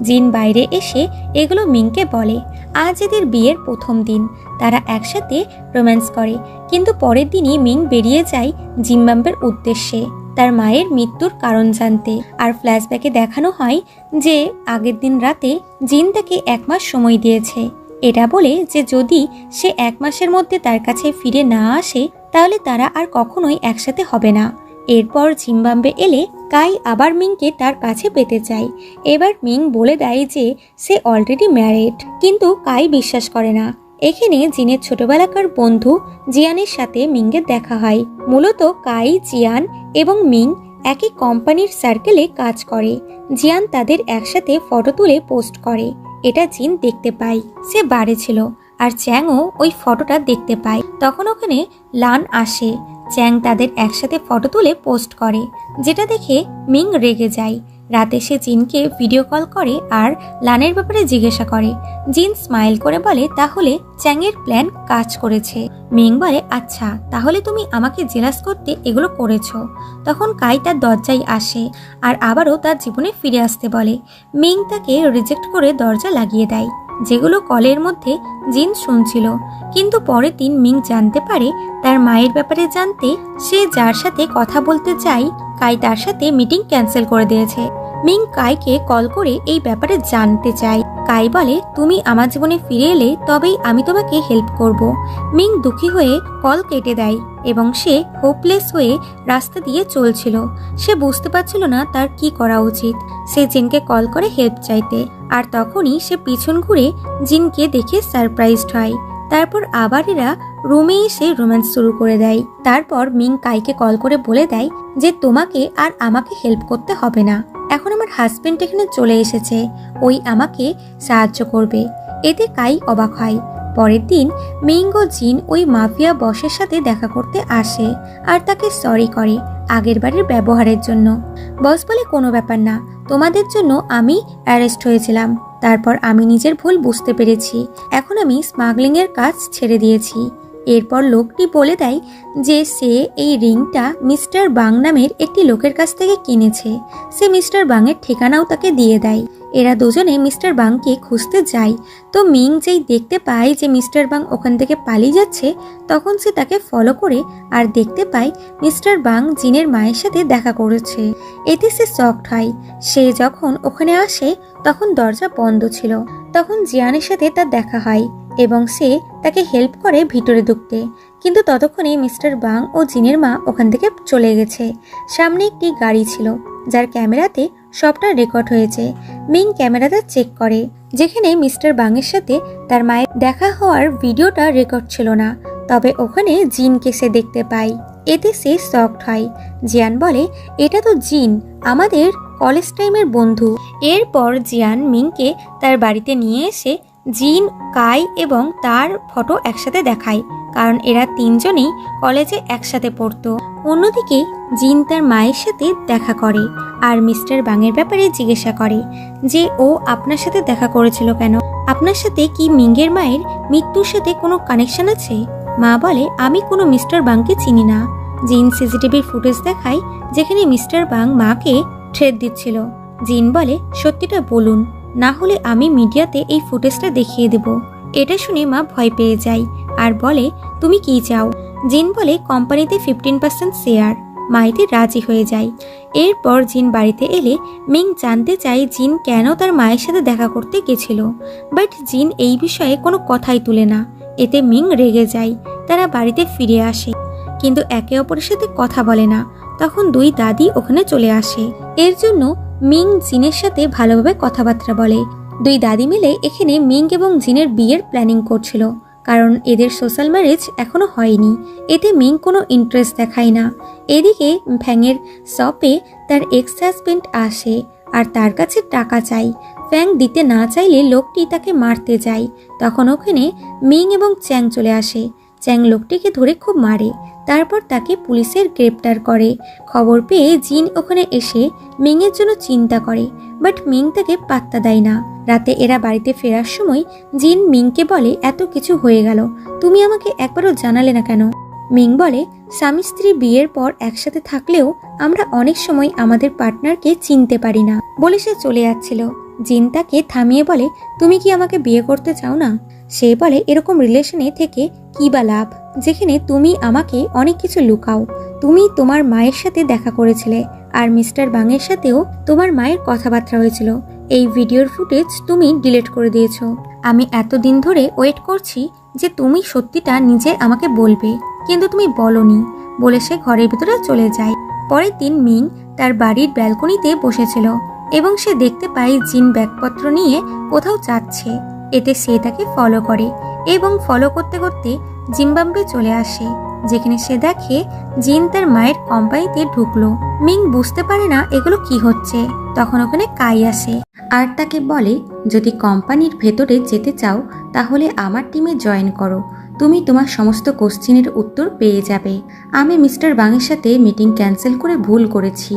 জিন বাইরে এসে এগুলো মিংকে বলে। আজ এদের বিয়ের প্রথম দিন, তারা একসাথে রোম্যান্স করে। কিন্তু পরের দিনই মিং বেরিয়ে যায় জিম্বাবুয়ের উদ্দেশ্যে তার মায়ের মৃত্যুর কারণ জানতে। আর ফ্ল্যাশব্যাকে দেখানো হয় যে আগের দিন রাতে জিন তাকে 1 মাস সময় দিয়েছে, এটা বলে যে যদি সে 1 মাসের মধ্যে তার কাছে ফিরে না আসে তাহলে তারা আর কখনোই একসাথে হবে না। এরপর জিম্বাবুয়ে এলে কাই আবার মিংকে তার কাছে পেতে চায়। এবার মিং বলে দেয় যে সে অলরেডি ম্যারিড, কিন্তু কাই বিশ্বাস করে না। এখানে জিনের ছোটবেলাকার বন্ধু জিয়ানের সাথে মিংয়ের দেখা হয়। মূলত কাই, জিয়ান এবং মিং একই কোম্পানির সার্কেলে কাজ করে। জিয়ান তাদের একসাথে ফটো তুলে পোস্ট করে। এটা জিন দেখতে পায়। সে বাড়ি ছিল আর চ্যাংও ওই ফটোটা দেখতে পায়। তখন ওখানে লান আসে। চ্যাং তাদের একসাথে ফটো তুলে পোস্ট করে, যেটা দেখে মিং রেগে যায়। রাতে সে জিনকে ভিডিও কল করে আর লানের ব্যাপারে জিজ্ঞাসা করে। জিন স্মাইল করে বলে, তাহলে চ্যাংয়ের প্ল্যান কাজ করেছে। মিং বলে, আচ্ছা, তাহলে তুমি আমাকে জেলাস করতে এগুলো করেছো। তখন কাই তার দরজায় আসে আর আবারও তার জীবনে ফিরে আসতে বলে। মিং তাকে রিজেক্ট করে দরজা লাগিয়ে দেয়, যেগুলো কলের মধ্যে জিন শুনছিল। কিন্তু পরের দিন মিং জানতে পারে তার মায়ের ব্যাপারে জানতে সে যার সাথে কথা বলতে চায় কাই তার সাথে মিটিং ক্যান্সেল করে দিয়েছে। মিং কাইকে কল করে এই ব্যাপারে জানতে চায়। কাই বলে, তুমি আমার জীবনে ফিরে এলে তবেই আমি তোমাকে হেল্প করব। মিং দুঃখী হয়ে কল কেটে দেয় এবং সে হোপলেস হয়ে রাস্তা দিয়ে চলছিল। সে বুঝতে পারছিল না তার কি করা উচিত। সে জিনকে কল করে হেল্প চাইতে, আর তখনই সে পিছন ঘুরে জিনকে দেখে সারপ্রাইজড হয়। তারপর আবার এরা রুমে এসে রোম্যান্স শুরু করে দেয়। তারপর মিং কাইকে কল করে বলে দেয় যে তোমাকে আর আমাকে হেল্প করতে হবে না, এখন আমার হাজবেন্ড এখানে চলে এসেছে, ওই আমাকে সাহায্য করবে। এতে কাই অবাক হয়। পরের দিন মিং ও জিন ওই মাফিয়া বসের সাথে দেখা করতে আসে আর তাকে সরি করে আগের বারের ব্যবহারের জন্য। বস বলে, কোনো ব্যাপার না, তোমাদের জন্য আমি অ্যারেস্ট হয়েছিলাম, তারপর আমি নিজের ভুল বুঝতে পেরেছি, এখন আমি স্মাগলিং এর কাজ ছেড়ে দিয়েছি। এরপর লোকটি বলে দেয় যে সে এই রিংটা মিস্টার বাং নামের একটি লোকের কাছ থেকে কিনেছে। সে মিস্টার বাংয়ের ঠিকানাও তাকে দিয়ে দেয়। এরা দুজনে মিস্টার বাংকে খুঁজতে যায়। তো মিং যেই দেখতে পায় যে মিস্টার বাং ওখান থেকে পালিয়ে যাচ্ছে, তখন সে তাকে ফলো করে আর দেখতে পায় মিস্টার বাং জিনের মায়ের সাথে দেখা করেছে। এতে সে শকড হয়। সে যখন ওখানে আসে তখন দরজা বন্ধ ছিল। তখন জিয়ানের সাথে তার দেখা হয় এবং সে তাকে হেল্প করে ভিতরে ঢুকতে। কিন্তু ততক্ষণে মিস্টার বাং ও জিনের মা ওখান থেকে চলে গেছে। সামনে একটি গাড়ি ছিল যার ক্যামেরাতে সবটা রেকর্ড হয়েছে। মিং ক্যামেরাটা চেক করে, যেখানে মিস্টার বাংয়ের সাথে তার মায়ের দেখা হওয়ার ভিডিওটা রেকর্ড ছিল না, তবে ওখানে জিনকে সে দেখতে পায়। এতে সে শকড হয়। জিয়ান বলে, এটা তো জিন, আমাদের কলেজ টাইমের বন্ধু। এরপর জিয়ান মিংকে তার বাড়িতে নিয়ে এসে জিন, কাই এবং তার ফটো একসাথে দেখায়, কারণ এরা তিনজনেই কলেজে একসাথে পড়তো। অন্যদিকে জিন তার মায়ের সাথে দেখা করে আর মিস্টার বাংয়ের ব্যাপারে জিজ্ঞাসা করে যে ও আপনার সাথে দেখা করেছিল কেন, আপনার সাথে কি মিংয়ের মায়ের মৃত্যুর সাথে কোনো কানেকশন আছে? মা বলে, আমি কোনো মিস্টার বাংকে চিনি না, জিন সিসিটিভির ফুটেজ দেখায় যেখানে মিস্টার বাং মাকে থ্রেট দিচ্ছিল। জিন বলে, সত্যিটা বলুন, না হলে আমি মিডিয়াতে এই ফুটেজটা দেখিয়ে দেব। এটা শুনে মা ভয় পেয়ে যায় আর বলে, তুমি কি চাও? জিন বলে, কোম্পানিতে 15% শেয়ার। মা এতে রাজি হয়ে যায়। এরপর জিন বাড়িতে এলে মিং জানতে চায় জিন কেন তার মায়ের সাথে দেখা করতে গেছিল, বাট জিন এই বিষয়ে কোনো কথাই তুলে না। এতে মিং রেগে যায়। তারা বাড়িতে ফিরে আসে কিন্তু একে অপরের সাথে কথা বলে না। তখন দুই দাদি ওখানে চলে আসে। এর জন্য মিং জিনের সাথে ভালোভাবে কথাবার্তা বলে। দুই দাদি মিলে এখানে মিং এবং জিনের বিয়ের প্ল্যানিং করছিল, কারণ এদের সোশ্যাল ম্যারেজ এখনো হয়নি। এতে মিং কোনো ইন্টারেস্ট দেখায় না। এদিকে ফ্যাংয়ের শপে তার এক্স হাজবেন্ড আসে আর তার কাছে টাকা চাই। ফ্যাং দিতে না চাইলে লোকটি তাকে মারতে যায়। তখন ওখানে মিং এবং চ্যাং চলে আসে। চ্যাং লোকটিকে ধরে খুব মারে, তারপর তাকে পুলিশের গ্রেপ্তার করে। খবর পেয়ে জিন ওখানে এসে মিংয়ের জন্য চিন্তা করে, বাট মিং তাকে পাত্তা দেয় না। রাতে এরা বাড়িতে ফেরার সময় জিন মিংকে বলে, এত কিছু হয়ে গেল, তুমি আমাকে একবারও জানালে না কেন? মিং বলে, স্বামী স্ত্রী বিয়ের পর একসাথে থাকলেও আমরা অনেক সময় আমাদের পার্টনারকে চিনতে পারি না। বলে সে চলে যাচ্ছিল। জিন তাকে থামিয়ে বলে, তুমি কি আমাকে বিয়ে করতে চাও না? সে বলে, এরকম রিলেশনে থেকে কি বা লাভ, যেখানে তুমি আমাকে অনেক কিছু লুকাও। তুমি তোমার মায়ের সাথে দেখা করেছিলে আর মিস্টার বাংয়ের সাথেও তোমার মায়ের কথাবার্তা হয়েছিল। এই ভিডিওর ফুটেজ তুমি ডিলিট করে দিয়েছো। আমি এতদিন ধরে ওয়েট করছি যে তুমি সত্যিটা নিজে আমাকে বলবে, কিন্তু তুমি বলনি। বলে সে ঘরের ভিতরে চলে যায়। পরের দিন মিং তার বাড়ির ব্যালকনিতে বসেছিল এবং সে দেখতে পায় জিন ব্যাগপত্র নিয়ে কোথাও যাচ্ছে। এতে সে তাকে ফলো করে এবং ফলো করতে করতে জিম্বাবুয়ে চলে আসে, যেখানে সে দেখে জিন তার মায়ের কোম্পানিতে ঢুকলো। মিং বুঝতে পারে না এগুলো কি হচ্ছে। তখন ওখানে কাই আসে আর তাকে বলে, যদি কোম্পানির ভেতরে যেতে চাও তাহলে আমার টিমে জয়েন করো। তুমি তোমার সমস্ত কোশ্চেনের উত্তর পেয়ে যাবে। আমি মিস্টার বাংয়ের সাথে মিটিং ক্যান্সেল করে ভুল করেছি।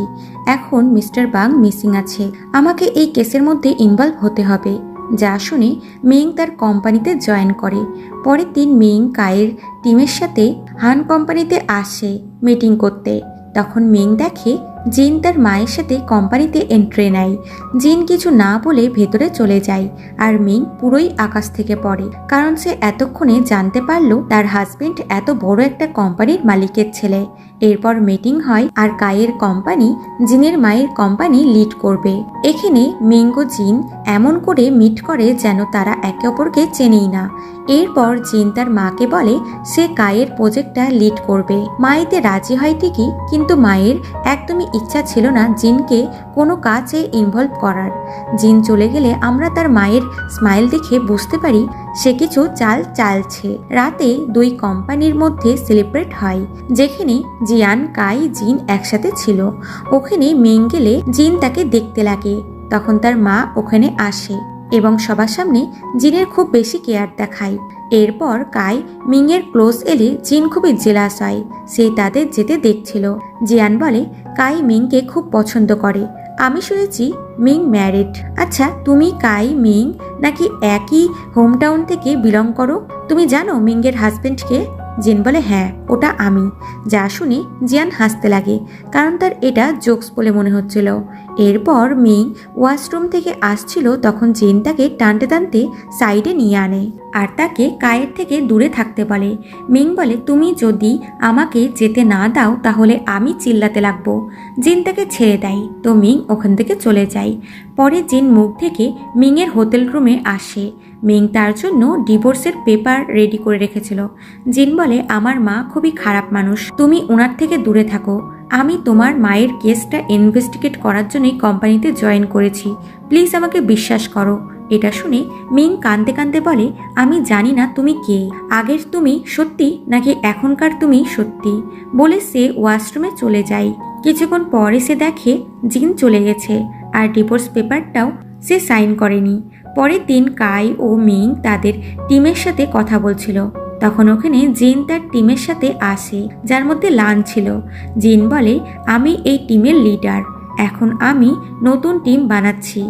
এখন মিস্টার বাং মিসিং আছে। আমাকে এই কেসের মধ্যে ইনভলভ হতে হবে। যা শুনে মিং তার কোম্পানিতে জয়েন করে। পরের দিন মিং কায়ের টিমের সাথে হান কোম্পানিতে আসে মিটিং করতে। তখন মিং দেখে জিন তার মায়ের সাথে কোম্পানিতে এন্ট্রি নেয়। জিন কিছু না বলে ভেতরে চলে যায় আর মিং পুরোই আকাশ থেকে পড়ে, কারণ সে এতক্ষণে জানতে পারলো তার হাজবেন্ড এত বড় একটা কোম্পানির মালিকের ছেলে। এরপর মিটিং হয় আর কায়ের কোম্পানি জিনের মায়ের কোম্পানি লিড করবে। এখানে মিং ও জিন এমন করে মিট করে যেন তারা একে অপরকে চেনেই না। এরপর জিন তার মাকে বলে সে কায়ের প্রজেক্টটা লিড করবে। মা এতে রাজি হয় ঠিকই, কিন্তু মায়ের একদমই ইচ্ছা ছিল না জিনকে কোনো কাজে ইনভলভ করার। জিন চলে গেলে আমরা তার মায়ের স্মাইল দেখে বুঝতে পারি সে কিছু চাল চালছে। রাতে দুই কোম্পানির মধ্যে সেলিব্রেট হয়, যেখানে জিয়ান, কাই, জিন একসাথে ছিল। ওখানে মিং গেলে জিন তাকে দেখতে লাগে। তখন তার মা ওখানে আসে এবং সবার সামনে জিনের খুব বেশি কেয়ার দেখায়। এরপর কাই মিংয়ের ক্লোজ এলে জিন খুবই জেলাস হয়। সে তাদের যেতে দেখছিল। জিয়ান বলে, কাই মিংকে খুব পছন্দ করে। আমি শুনেছি মিং ম্যারিড। আচ্ছা, তুমি কাই মিং নাকি একই হোম টাউন থেকে বিলং করো? তুমি জানো মিংয়ের হাজবেন্ডকে? জিন বলে, হ্যাঁ, ওটা আমি। যা শুনে জিয়ান হাসতে লাগে, কারণ তার এটা জোকস বলে মনে হচ্ছিল। এরপর মিং ওয়াশরুম থেকে আসছিল, তখন জিন তাকে টানতে টানতে সাইডে নিয়ে আনে আর তাকে কায়ের থেকে দূরে থাকতে বলে। মিং বলে, তুমি যদি আমাকে যেতে না দাও তাহলে আমি চিল্লাতে লাগবো। জিন তাকে ছেড়ে দেয়, তো মিং ওখান থেকে চলে যায়। পরে জিন মুখ থেকে মিংয়ের হোটেল রুমে আসে। মিং তার জন্য ডিভোর্সের পেপার রেডি করে রেখেছিল। জিন বলে, আমার মা খুবই খারাপ মানুষ, তুমি ওনার থেকে দূরে থাকো। আমি তোমার মায়ের কেসটা ইনভেস্টিগেট করার জন্যই কোম্পানিতে জয়েন করেছি, প্লিজ আমাকে বিশ্বাস করো। এটা শুনে মিং কাঁদতে কাঁদতে বলে, আমি জানি না তুমি কে, আগের তুমি সত্যি নাকি এখনকার তুমি সত্যি। বলে সে ওয়াশরুমে চলে যায়। কিছুক্ষণ পরে সে দেখে জিন চলে গেছে আর ডিভোর্স পেপারটাও সে সাইন করেনি। পরের দিন কাই ও মিং তাদের টিমের সাথে কথা বলছিল। তখন ওখানে জিন তার টিমের সাথে আসে, যার মধ্যে লান ছিল। জিন বলে, আমি এই টিমের লিডার। এখন আমি নতুন টিম বানাচ্ছি,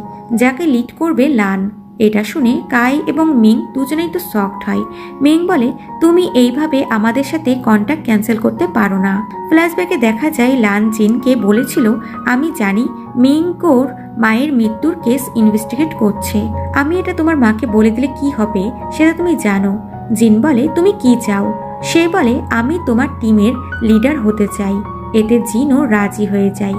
যাকে লিড করবে লান। এটা শুনে কাই এবং মিং দুজনেই তো শকড হয়। মিং বলে, তুমি এইভাবে আমাদের সাথে কন্ট্যাক্ট ক্যান্সেল করতে পারো না। ফ্ল্যাশব্যাকে দেখা যায় লান জিনকে বলেছিল, আমি জানি মিং কোর মায়ের মৃত্যুর কেস ইনভেস্টিগেট করছে। আমি এটা তোমার মাকে বলে দিলে কি হবে সেটা তুমি জানো। জিন বলে, তুমি কি চাও? সে বলে, আমি তোমার টিমের লিডার হতে চাই। এতে জিনও রাজি হয়ে যায়।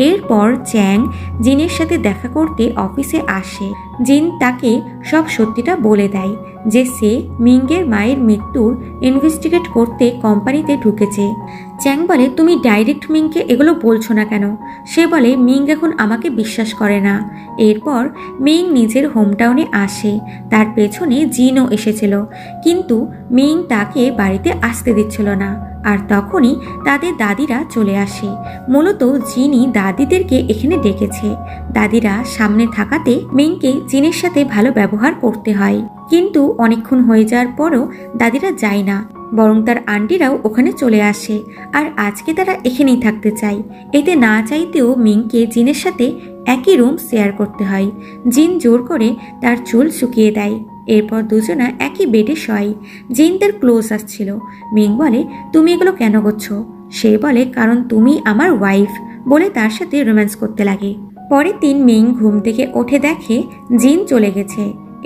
এরপর চ্যাং জিনের সাথে দেখা করতে অফিসে আসে। জিন তাকে সব সত্যিটা বলে দেয় যে সে মিংয়ের মায়ের মৃত্যুর ইনভেস্টিগেট করতে কোম্পানিতে ঢুকেছে। চ্যাং বলে, তুমি ডাইরেক্ট মিংকে এগুলো বলছো না কেন? সে বলে, মিং এখন আমাকে বিশ্বাস করে না। এরপর মিং নিজের হোমটাউনে আসে। তার পেছনে জিনও এসেছিল, কিন্তু মিং তাকে বাড়িতে আসতে দিচ্ছিল না। আর তখনই তাদের দাদিরা চলে আসে। মূলত জিনই দাদিদেরকে এখানে ডেকেছে। দাদিরা সামনে থাকাতে মিংকে জিনের সাথে ভালো ব্যবহার করতে হয়, কিন্তু অনেকক্ষণ হয়ে যাওয়ার পরও দাদিরা যায় না, বরং তার আন্টিরাও ওখানে চলে আসে। আর আজকে তারা এখানেই থাকতে চায়। এতে না চাইতেও মিংকে জিনের সাথে একই রুম শেয়ার করতে হয়। জিন জোর করে তার চুল শুকিয়ে দেয়। এরপর দুজনা একই বেডে শয়। জিন তার ক্লোজ আসছিল। মিং বলে, তুমি এগুলো কেন করছো? সে বলে, কারণ তুমি আমার ওয়াইফ, বলে তার সাথে রোম্যান্স করতে লাগে। পরের দিন মিং ঘুম থেকে উঠে দেখে জিন চলে গেছে।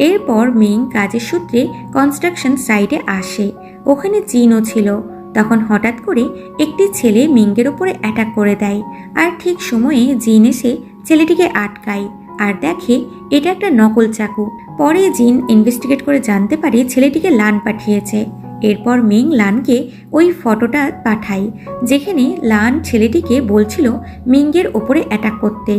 এরপর মিং কাজের সূত্রে কনস্ট্রাকশন সাইটে আসে। ওখানে জিনও ছিল। তখন হঠাৎ করে একটি ছেলে মিংয়ের উপরে অ্যাটাক করে দেয়। আর ঠিক সময়ে জিন এসে ছেলেটিকে আটকায় আর দেখে এটা একটা নকল চাকু। পরে জিন ইনভেস্টিগেট করে জানতে পারে ছেলেটিকে লান পাঠিয়েছে। এরপর মিং লানকে ওই ফটোটা পাঠায়, যেখানে লান ছেলেটিকে বলছিল মিংয়ের ওপরে অ্যাটাক করতে।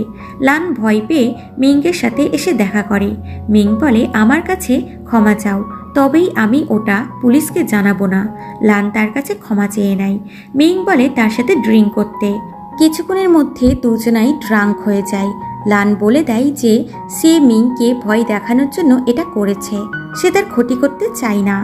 লান ভয় পেয়ে মিংয়ের সাথে এসে দেখা করে। মিং বলে, আমার কাছে ক্ষমা চাও, তবেই আমি ওটা পুলিশকে জানাবো না। লান তার কাছে ক্ষমা চেয়ে নেয়। মিং বলে তার সাথে ড্রিঙ্ক করতে। কিছুক্ষণের মধ্যে দুজনাই ড্রাঙ্ক হয়ে যায়। লান বলে দেয় যে সে মিংকে ভয় দেখানোর জন্য এটা করেছে, সে তার ক্ষতি করতে চায় না।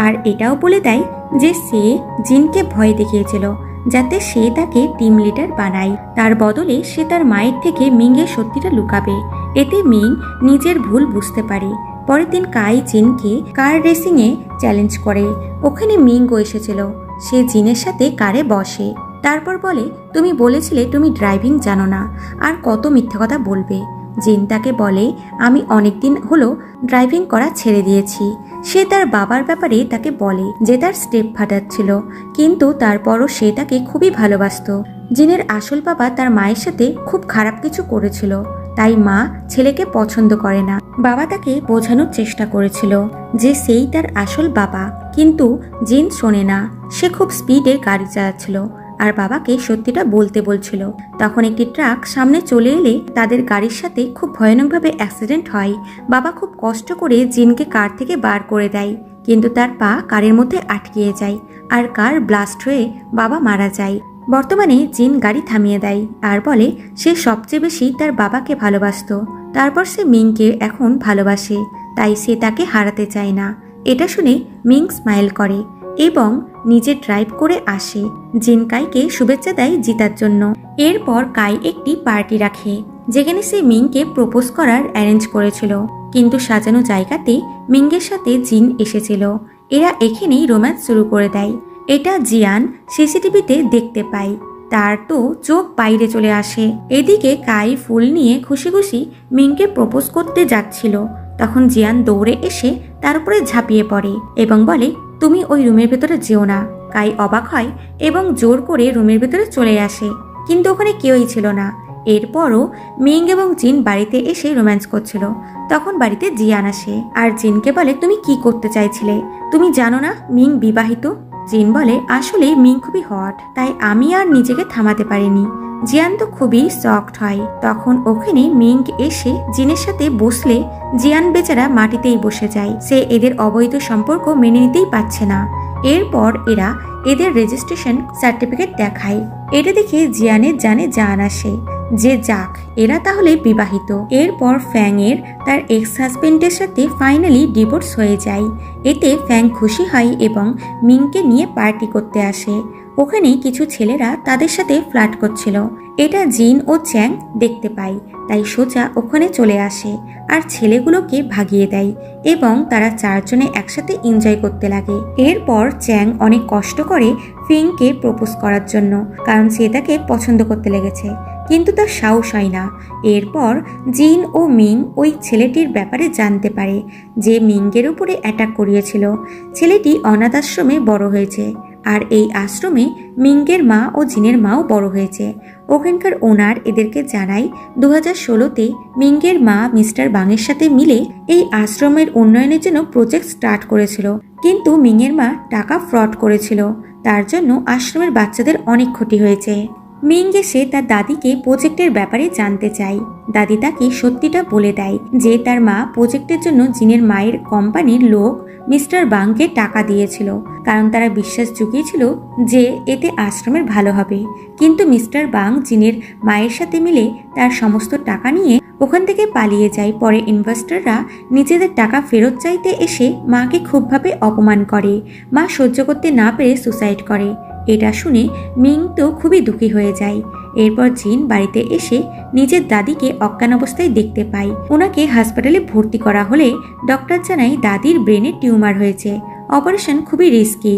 আর এটাও বলে দেয় যে সে জিনকে ভয় দেখিয়েছিল যাতে সে তাকে টিম লিডার বানায়। তার বদলে সে তার মায়ের থেকে মিংয়ের সত্যিটা লুকাবে। এতে মিং নিজের ভুল বুঝতে পারে। পরের দিন কাই জিনকে কার রেসিংয়ে চ্যালেঞ্জ করে। ওখানে মিংও এসেছিল। সে জিনের সাথে কারে বসে। তারপর বলে, তুমি বলেছিলে তুমি ড্রাইভিং জানো না, আর কত মিথ্যা কথা বলবে। জিন তাকে বলে, আমি অনেকদিন হলো ড্রাইভিং করা ছেড়ে দিয়েছি। সে তার বাবার ব্যাপারে তাকে বলে যে তার স্টেপ ফাদার ছিল, কিন্তু তারপরও সে তাকে খুবই ভালোবাসত। জিনের আসল বাবা তার মায়ের সাথে খুব খারাপ কিছু করেছিল, তাই মা ছেলেকে পছন্দ করে না। বাবা তাকে বোঝানোর চেষ্টা করেছিল যে সেই তার আসল বাবা, কিন্তু জিন শোনে না। সে খুব স্পিডে গাড়ি চালাচ্ছিল আর বাবাকে সত্যিটা বলতে বলছিল। তখন একটি ট্রাক সামনে চলে এলে তাদের গাড়ির সাথে খুব ভয়ানকভাবে অ্যাক্সিডেন্ট হয়। বাবা খুব কষ্ট করে জিনকে কার থেকে বার করে দেয়, কিন্তু তার পা কারের মধ্যে আটকিয়ে যায় আর কার ব্লাস্ট হয়ে বাবা মারা যায়। বর্তমানে জিন গাড়ি থামিয়ে দেয় আর বলে সে সবচেয়ে বেশি তার বাবাকে ভালোবাসত। তারপর সে মিংকে এখন ভালোবাসে, তাই সে তাকে হারাতে চায় না। এটা শুনে মিং স্মাইল করে এবং নিজে ড্রাইভ করে আসে। জিন কাইকে শুভেচ্ছা দেয় জিতার জন্য। এরপর কাই একটি পার্টি রাখে, যেখানে সে মিংকে প্রপোজ করার অ্যারেঞ্জ করেছিল, কিন্তু সাজানো জায়গাতে মিংয়ের সাথে জিন এসেছিল। এরা এখানেই রোম্যান্স শুরু করে দেয়। এটা জিয়ান সিসিটিভিতে দেখতে পায়। তার তো চোখ বাইরে চলে আসে। এদিকে কাই ফুল নিয়ে খুশি খুশি মিংকে প্রপোজ করতে যাচ্ছিল। তখন জিয়ান দৌড়ে এসে তার উপরে ঝাঁপিয়ে পড়ে এবং বলে, তুমি ওই রুমের ভেতরে যেও না। কাই অবাক হয় এবং জোর করে রুমের ভেতরে চলে আসে, কিন্তু ওখানে কেউই ছিল না। এরপরও মিং এবং জিন বাড়িতে এসে রোম্যান্স করছিল। তখন বাড়িতে জিয়ান আসে আর জিনকে বলে, তুমি কি করতে চাইছিলে? তুমি জানো না মিং বিবাহিত? জিন বলে, আসলে মিং খুবই হট, তাই আমি আর নিজেকে থামাতে পারিনি। জিয়ান তো খুবই শকড হয়। তখন ওখানে মিং এসে জিনের সাথে বসলে জিয়ান বেচারা মাটিতেই বসে যায়। সে এদের অবৈধ সম্পর্ক মেনে নিতেই পারছে না। এরপর এরা এদের রেজিস্ট্রেশন সার্টিফিকেট দেখায়। এটা দেখে জিয়ানের জানে জান আসে যে যাক, এরা তাহলে বিবাহিত। এরপর ফ্যাং এর তার এক্স হাজবেন্ডের সাথে ফাইনালি ডিভোর্স হয়ে যায়। এতে ফ্যাং খুশি হয় এবং মিংকে নিয়ে পার্টি করতে আসে। ওখানে কিছু ছেলেরা তাদের সাথে ফ্লার্ট করছিল। এটা জিন ও চ্যাং দেখতে পায়, তাই সোজা ওখানে চলে আসে আর ছেলেগুলোকে ভাগিয়ে দেয় এবং তারা চারজনে একসাথে এনজয় করতে লাগে। এরপর চ্যাং অনেক কষ্ট করে ফিংকে প্রপোজ করার জন্য, কারণ সে তাকে পছন্দ করতে লেগেছে, কিন্তু তার সাহস হয় না। এরপর জিন ও মিং ওই ছেলেটির ব্যাপারে জানতে পারে যে মিংয়ের উপরে অ্যাটাক করিয়েছিল। ছেলেটি অনাথ আশ্রমে বড় হয়েছে, আর এই আশ্রমে মিংয়ের মা ও জিনের মাও বড় হয়েছে। ওখানকার ওনার এদেরকে জানায় 2016-তে মিংয়ের মা মিস্টার বাংয়ের সাথে মিলে এই আশ্রমের উন্নয়নের জন্য প্রজেক্ট স্টার্ট করেছিল, কিন্তু মিংয়ের মা টাকা ফ্রড করেছিল, তার জন্য আশ্রমের বাচ্চাদের অনেক ক্ষতি হয়েছে। মিং এসে তার দাদিকে প্রজেক্টের ব্যাপারে জানতে চায়। দাদি তাকে সত্যিটা বলে দেয় যে তার মা প্রজেক্টের জন্য জিনের মায়ের কোম্পানির লোক মিস্টার বাংকে টাকা দিয়েছিল, কারণ তারা বিশ্বাস জুগিয়েছিল যে এতে আশ্রমের ভালো হবে। কিন্তু মিস্টার বাং জিনের মায়ের সাথে মিলে তার সমস্ত টাকা নিয়ে ওখান থেকে পালিয়ে যায়। পরে ইনভেস্টররা নিজেদের টাকা ফেরত চাইতে এসে মাকে খুবভাবে অপমান করে। মা সহ্য করতে না পেরে সুসাইড করে। এটা শুনে মিং তো খুবই দুঃখী হয়ে যায়। এরপর জিন বাড়িতে এসে নিজের দাদিকে অজ্ঞান অবস্থায় দেখতে পায়। ওনাকে হাসপাতালে ভর্তি করা হলে ডক্টর জানায় দাদির ব্রেনে টিউমার হয়েছে, অপারেশন খুবই রিস্কি।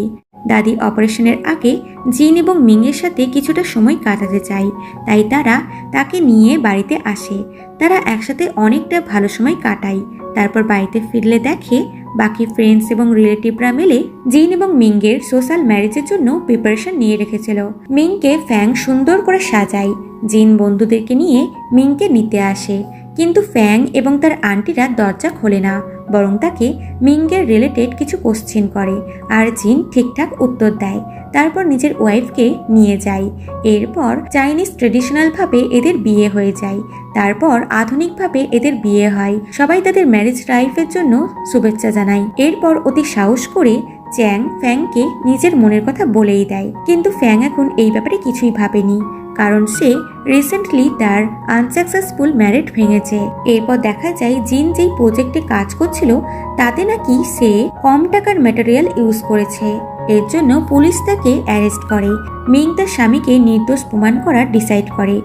দাদি অপারেশনের আগে জিন এবং মিংয়ের সাথে কিছুটা সময় কাটাতে চায়, তাই তারা তাকে নিয়ে বাড়িতে আসে। তারা একসাথে অনেকটা ভালো সময় কাটায়। তারপর বাড়িতে ফিরলে দেখে বাকি ফ্রেন্ডস এবং রিলেটিভরা মিলে জিন এবং মিংয়ের সোশ্যাল ম্যারেজের জন্য প্রিপারেশন নিয়ে রেখেছিল। মিংকে ফ্যাং সুন্দর করে সাজায়। জিন বন্ধুদেরকে নিয়ে মিংকে নিতে আসে, কিন্তু ফ্যাং এবং তার আন্টিরা দরজা খোলে না, বরং তাকে মিংয়ের রিলেটেড কিছু কোশ্চেন করে, আর জিন ঠিকঠাক উত্তর দেয়। তারপর নিজের ওয়াইফকে নিয়ে যায়। এরপর চাইনিজ ট্রেডিশনাল ভাবে এদের বিয়ে হয়ে যায়। তারপর আধুনিকভাবে এদের বিয়ে হয়। সবাই তাদের ম্যারেজ লাইফের জন্য শুভেচ্ছা জানায়। এরপর অতি সাহস করে চ্যাং ফ্যাংকে নিজের মনের কথা বলেই দেয়, কিন্তু ফ্যাং এখন এই ব্যাপারে কিছুই ভাবেনি, কারণ সে রিসেন্টলি তার আনসাকসেসফুল ম্যারেজ ভেঙেছে। এরপর দেখা যায় জিন যেই প্রজেক্টে কাজ করছিল তাতে নাকি সে কম টাকার ম্যাটেরিয়াল ইউজ করেছে। এর জন্য পুলিশ তাকে অ্যারেস্ট করে। মিং তার স্বামীকে নির্দোষ প্রমাণ করার ডিসাইড করে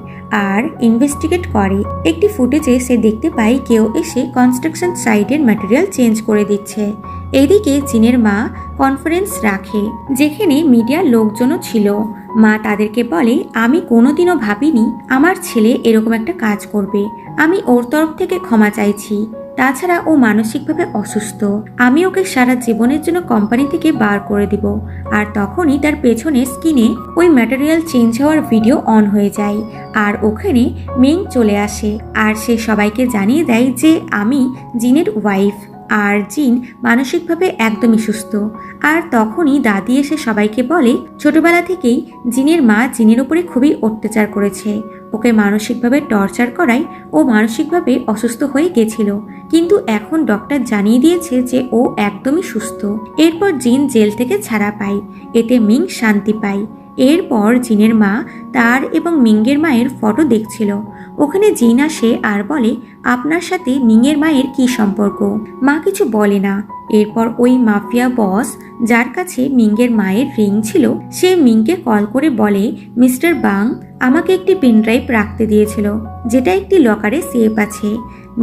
আর ইনভেস্টিগেট করে। একটি ফুটেজে সে দেখতে পায় কেউ এসে কনস্ট্রাকশন সাইটের ম্যাটেরিয়াল চেঞ্জ করে দিচ্ছে। এদিকে জিনের মা কনফারেন্স রাখে, যেখানে মিডিয়ার লোকজনও ছিল। মা তাদেরকে বলে, আমি কোনোদিনও ভাবিনি আমার ছেলে এরকম একটা কাজ করবে। আমি ওর তরফ থেকে ক্ষমা চাইছি। তাছাড়া ও মানসিকভাবে অসুস্থ। আমি ওকে সারা জীবনের জন্য কোম্পানি থেকে বার করে দিব। আর তখনই তার পেছনে স্ক্রিনে ওই ম্যাটেরিয়াল চেঞ্জ হওয়ার ভিডিও অন হয়ে যায়, আর ওখানে মিং চলে আসে আর সে সবাইকে জানিয়ে দেয় যে আমি জিনের ওয়াইফ, আর জিন মানসিকভাবে একদমই সুস্থ। আর তখনই দাদি এসে সবাইকে বলে ছোটবেলা থেকেই জিনের মা জিনের উপরে খুবই অত্যাচার করেছে, ওকে মানসিকভাবে টর্চার করায় ও মানসিকভাবে অসুস্থ হয়ে গেছিল, কিন্তু এখন ডক্টর জানিয়ে দিয়েছে যে ও একদমই সুস্থ। এরপর জিন জেল থেকে ছাড়া পায়, এতে মিং শান্তি পায়। এরপর জিনের মা তার এবং মিংয়ের মায়ের ফটো দেখছিল। ওখানে জিন আসে আর বলে, আপনার সাথে মিংয়ের মায়ের কি সম্পর্ক? মা কিছু বলে না। এরপর ওই মাফিয়া বস যার কাছে মিংয়ের মায়ের রিং ছিল সে মিংকে কল করে বলে, মিস্টার বাং আমাকে একটি পেনড্রাইভ রাখতে দিয়েছিল যেটা একটি লকারে সেফ আছে।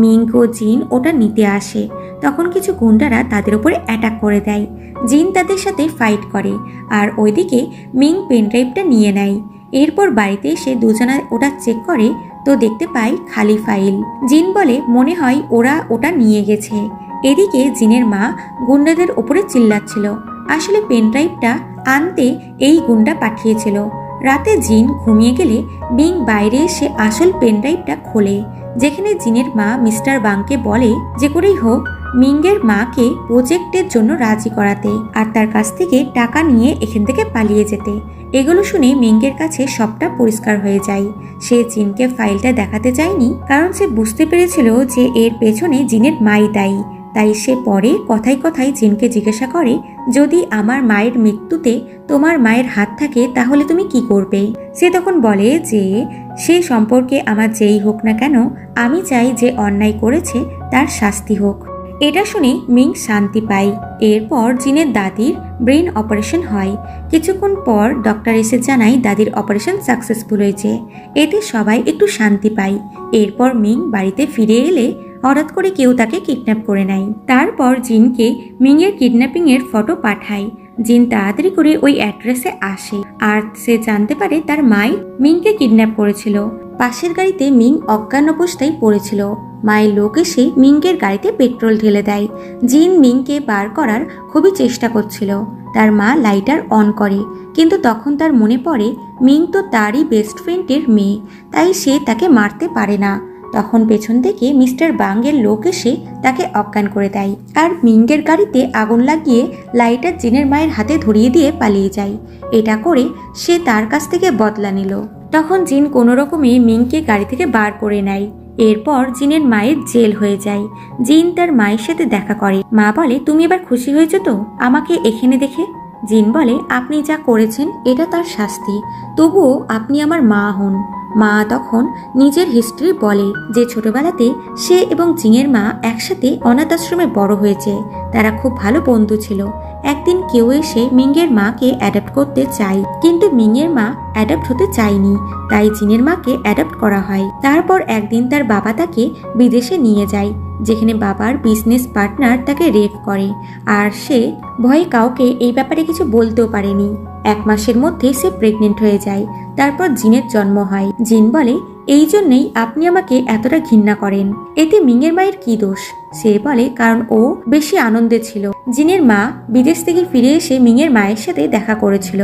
মিং ও জিন ওটা নিতে আসে। তখন কিছু গুন্ডারা তাদের উপরে অ্যাটাক করে দেয়। জিন তাদের সাথে ফাইট করে আর ওইদিকে মিং পেনড্রাইভটা নিয়ে নেয়। এরপর বাড়িতে এসে দুজনা ওটা চেক করে তো দেখতে পায় খালি ফাইল। জিন বলে মনে হয় ওরা ওটা নিয়ে গেছে। এদিকে জিনের মা গুন্ডাদের ওপরে চিল্লাচ্ছিল। আসলে পেনড্রাইভটা আনতে এই গুন্ডা পাঠিয়েছিল। রাতে জিন ঘুমিয়ে গেলে মিং বাইরে এসে আসল পেনড্রাইভটা খোলে, যেখানে জিনের মা মিস্টার বাংকে বলে যে করেই হোক মিংয়ের মাকে প্রজেক্টের জন্য রাজি করাতে আর তার কাছ থেকে টাকা নিয়ে এখান থেকে পালিয়ে যেতে। এগুলো শুনে মিংয়ের কাছে সবটা পরিষ্কার হয়ে যায়। সে জিনকে ফাইলটা দেখাতে চায়নি, কারণ সে বুঝতে পেরেছিল যে এর পেছনে জিনের মাই দায়ী। তাই সে পরে কথায় কথায় জিনকে জিজ্ঞাসা করে, যদি আমার মায়ের মৃত্যুতে তোমার মায়ের হাত থাকে তাহলে তুমি কি করবে? সে তখন বলে যে সে সম্পর্কে আমার যেই হোক না কেন আমি চাই যে অন্যায় করেছে তার শাস্তি হোক। এটা শুনে মিং শান্তি পায়। এরপর জিনের দাদির ব্রেন অপারেশন হয়। কিছুক্ষণ পর ডক্টর এসে জানায় দাদির অপারেশন সাকসেসফুল হয়েছে। এতে সবাই একটু শান্তি পায়। এরপর মিং বাড়িতে ফিরে এলে হঠাৎ করে কেউ তাকে কিডন্যাপ করে নেয়। তারপর জিনকে মিংয়ের কিডন্যাপিং এর ফটো পাঠায়। জিন তাড়াতাড়ি করে ওই অ্যাড্রেসে আসে আর সে জানতে পারে তার মাই মিংকে কিডন্যাপ করেছিল। পাশের গাড়িতে মিং অজ্ঞান অবস্থায় পড়েছিল। মায়ের লোক এসে মিংকের গাড়িতে পেট্রোল ঢেলে দেয়। জিন মিংকে বার করার খুবই চেষ্টা করছিল। তার মা লাইটার অন করে, কিন্তু তখন তার মনে পড়ে মিং তো তারই বেস্ট ফ্রেন্ডের মেয়ে, তাই সে তাকে মারতে পারে না। তখন পেছন থেকে মিস্টার বাংয়ের লোক এসে তাকে অজ্ঞান করে দেয় আর মিংয়ের গাড়িতে আগুন লাগিয়ে লাইটার জিনের মায়ের হাতে ধরিয়ে দিয়ে পালিয়ে যায়। এটা করে সে তার কাছ থেকে বদলা নিল। তখন জিন কোনো রকমে মিংকে গাড়ি থেকে বার করে নেয়। এরপর জিনের মায়ের জেল হয়ে যায়। জিন তার মায়ের সাথে দেখা করে। মা বলে, তুমি এবার খুশি হয়েছো তো আমাকে এখানে দেখে? জিন বলে, আপনি যা করেছেন এটা তার শাস্তি, তবুও আপনি আমার মা হন। মা তখন নিজের হিস্ট্রি বলে যে ছোটবেলাতে সে এবং জিনের মা একসাথে অনাথ আশ্রমে বড় হয়েছে। তারা খুব ভালো বন্ধু ছিল। একদিন কেউ এসে মিংয়ের মাকে অ্যাডাপ্ট করতে চায়, কিন্তু মিংয়ের মা অ্যাডাপ্ট হতে চায়নি, তাই জিনের মাকে অ্যাডাপ্ট করা হয়। তারপর একদিন তার বাবা তাকে বিদেশে নিয়ে যায়, যেখানে বাবার বিজনেস পার্টনার তাকে রেপ করে আর সে ভয়ে কাউকে এই ব্যাপারে কিছু বলতেও পারেনি। 1 মাসের মধ্যে সে প্রেগনেন্ট হয়ে যায়। তারপর জিনের জন্ম হয়। জিন বলে, এই জন্যই আপনি আমাকে এতটা ঘৃণা করেন। এতে মিংয়ের মায়ের কি দোষ? সে বলে, কারণ ও বেশি আনন্দে ছিল। জিনের মা বিদেশ থেকে ফিরে এসে মিংয়ের মায়ের সাথে দেখা করেছিল।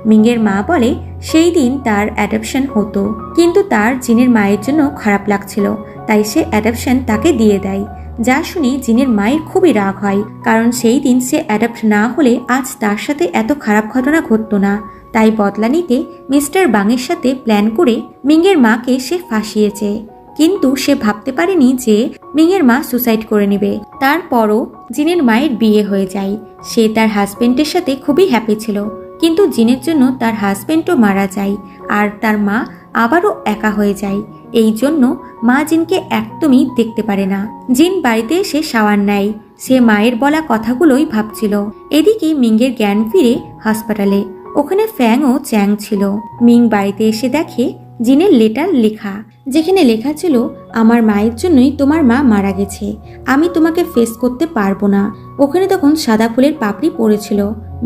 মিংয়ের মা বলে সেই দিন তার অ্যাডাপশন হতো, কিন্তু তার জিনের মায়ের জন্য খারাপ লাগছিল, তাই সে অ্যাডাপশন তাকে দিয়ে দেয়। যা শুনে জিনের মায়ের খুবই রাগ হয়, কারণ সেই দিন সে অ্যাডাপ্ট না হলে আজ তার সাথে এত খারাপ ঘটনা ঘটতো না। তাই বদলা নিতে মিস্টার বাংয়ের সাথে প্ল্যান করে মিংয়ের মাকে সে ফাঁসিয়েছে। কিন্তু সে ভাবতে পারেনি যে মিংয়ের মা সুসাইড করে নেবে। তারপরও জিনের মায়ের বিয়ে হয়ে যায়। সে তার হাজবেন্ডের সাথে খুবই হ্যাপি ছিল, কিন্তু জিনের জন্য তার হাজবেন্ডও মারা যায় আর তার মা আবারও একা হয়ে যায়। এই জন্য মা জিনকে একদমই দেখতে পারে না। জিন বাড়িতে এসে শাওয়ার নেয়। সে মায়ের বলা কথাগুলোই ভাবছিল। এদিকে মিংয়ের জ্ঞান ফিরে হাসপাতালে। ওখানে ফ্যাং ও চ্যাং ছিল। মিং বাড়িতে এসে দেখে জিনের লেটার লেখা, যেখানে লেখা ছিল, আমার মায়ের জন্যই তোমার মা মারা গেছে, আমি তোমাকে ফেস করতে পারবো না। ওখানে তখন সাদা ফুলের পাপড়ি পড়েছিল।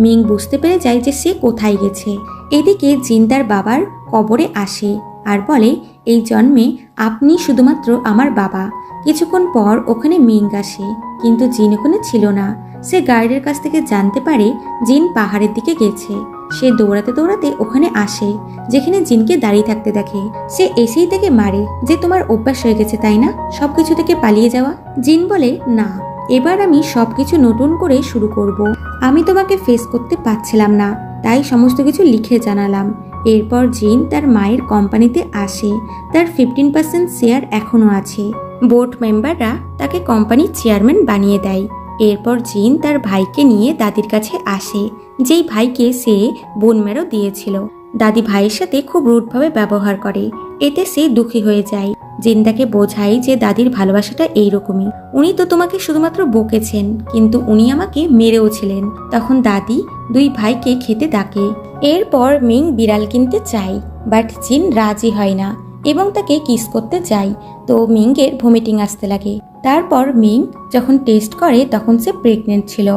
মিং বুঝতে পেরে যায় যে সে কোথায় গেছে। এদিকে জিন তার বাবার কবরে আসে আর বলে, এই জন্মে আপনি শুধুমাত্র আমার বাবা। কিছুক্ষণ পর ওখানে মিং আসে, কিন্তু জিন ওখানে ছিল না। সে গাইডের কাছ থেকে জানতে পারে জিন পাহাড়ের দিকে গেছে। সে দৌড়াতে দৌড়াতে ওখানে আসে, যেখানে জিনকে দাঁড়িয়ে থাকতে দেখে। সে এসেই তাকে মারে যে তোমার অভ্যাস হয়ে গেছে তাই না সবকিছু থেকে পালিয়ে যাওয়া। জিন বলে, না, এবার আমি সবকিছু নতুন করে শুরু করব। আমি তোমাকে ফেস করতে পারছিলাম না, তাই সমস্ত কিছু লিখে জানালাম। এরপর জিন তার মায়ের কোম্পানিতে আসে। তার 15% শেয়ার এখনো আছে। বোর্ড মেম্বাররা তাকে কোম্পানির চেয়ারম্যান বানিয়ে দেয়। এরপর জিন তার ভাইকে নিয়ে দাদির কাছে আসে, যেই ভাইকে সে বোন মেরো দিয়েছিল। দাদি ভাইয়ের সাথে খুব রুডভাবে ব্যবহার করে। এতে সে দুঃখী হয়ে যায়। জিন তাকে বোঝায় যে দাদির ভালোবাসাটা এইরকমই, উনি তো তোমাকে শুধুমাত্র বকেছেন, কিন্তু উনি আমাকে মেরেও ছিলেন। তখন দাদি 2 ভাইকে খেতে ডাকে। এরপর মিং বিড়াল কিনতে চায়, বাট জিন রাজি হয় না এবং তাকে কিস করতে যায়। তো মিংয়ের ভমিটিং আসতে লাগে। তারপর মিং যখন টেস্ট করে তখন সে প্রেগনেন্ট ছিল।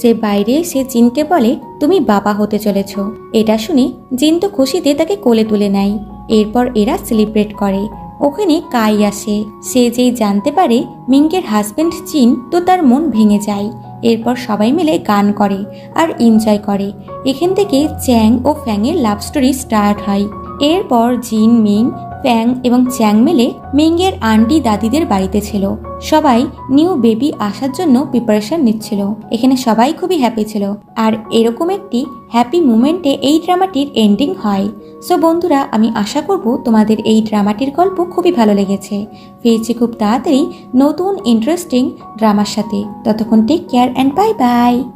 সে বাইরে এসে জিনকে বলে, তুমি বাবা হতে চলেছ। এটা শুনে জিন তো খুশিতে তাকে কোলে তুলে নেয়। এরপর এরা সেলিব্রেট করে। ওখানে কাই আসে। সে যেই জানতে পারে মিংকের হাজবেন্ড জিন, তো তার মন ভেঙে যায়। এরপর সবাই মিলে গান করে আর এনজয় করে। এখান থেকে চ্যাং ও ফ্যাংয়ের লাভ স্টোরি স্টার্ট হয়। এরপর জিন, মিং, ফ্যাং এবং চ্যাং মিলে মিংয়ের আন্টি দাদিদের বাড়িতে ছিল। সবাই নিউ বেবি আসার জন্য প্রিপারেশন নিচ্ছিল। এখানে সবাই খুবই হ্যাপি ছিল। আর এরকম একটি হ্যাপি মুমেন্টে এই ড্রামাটির এন্ডিং হয়। সো বন্ধুরা, আমি আশা করব তোমাদের এই ড্রামাটির গল্প খুবই ভালো লেগেছে। ফিরছি খুব তাড়াতাড়ি নতুন ইন্টারেস্টিং ড্রামার সাথে। ততক্ষণ take care and bye by.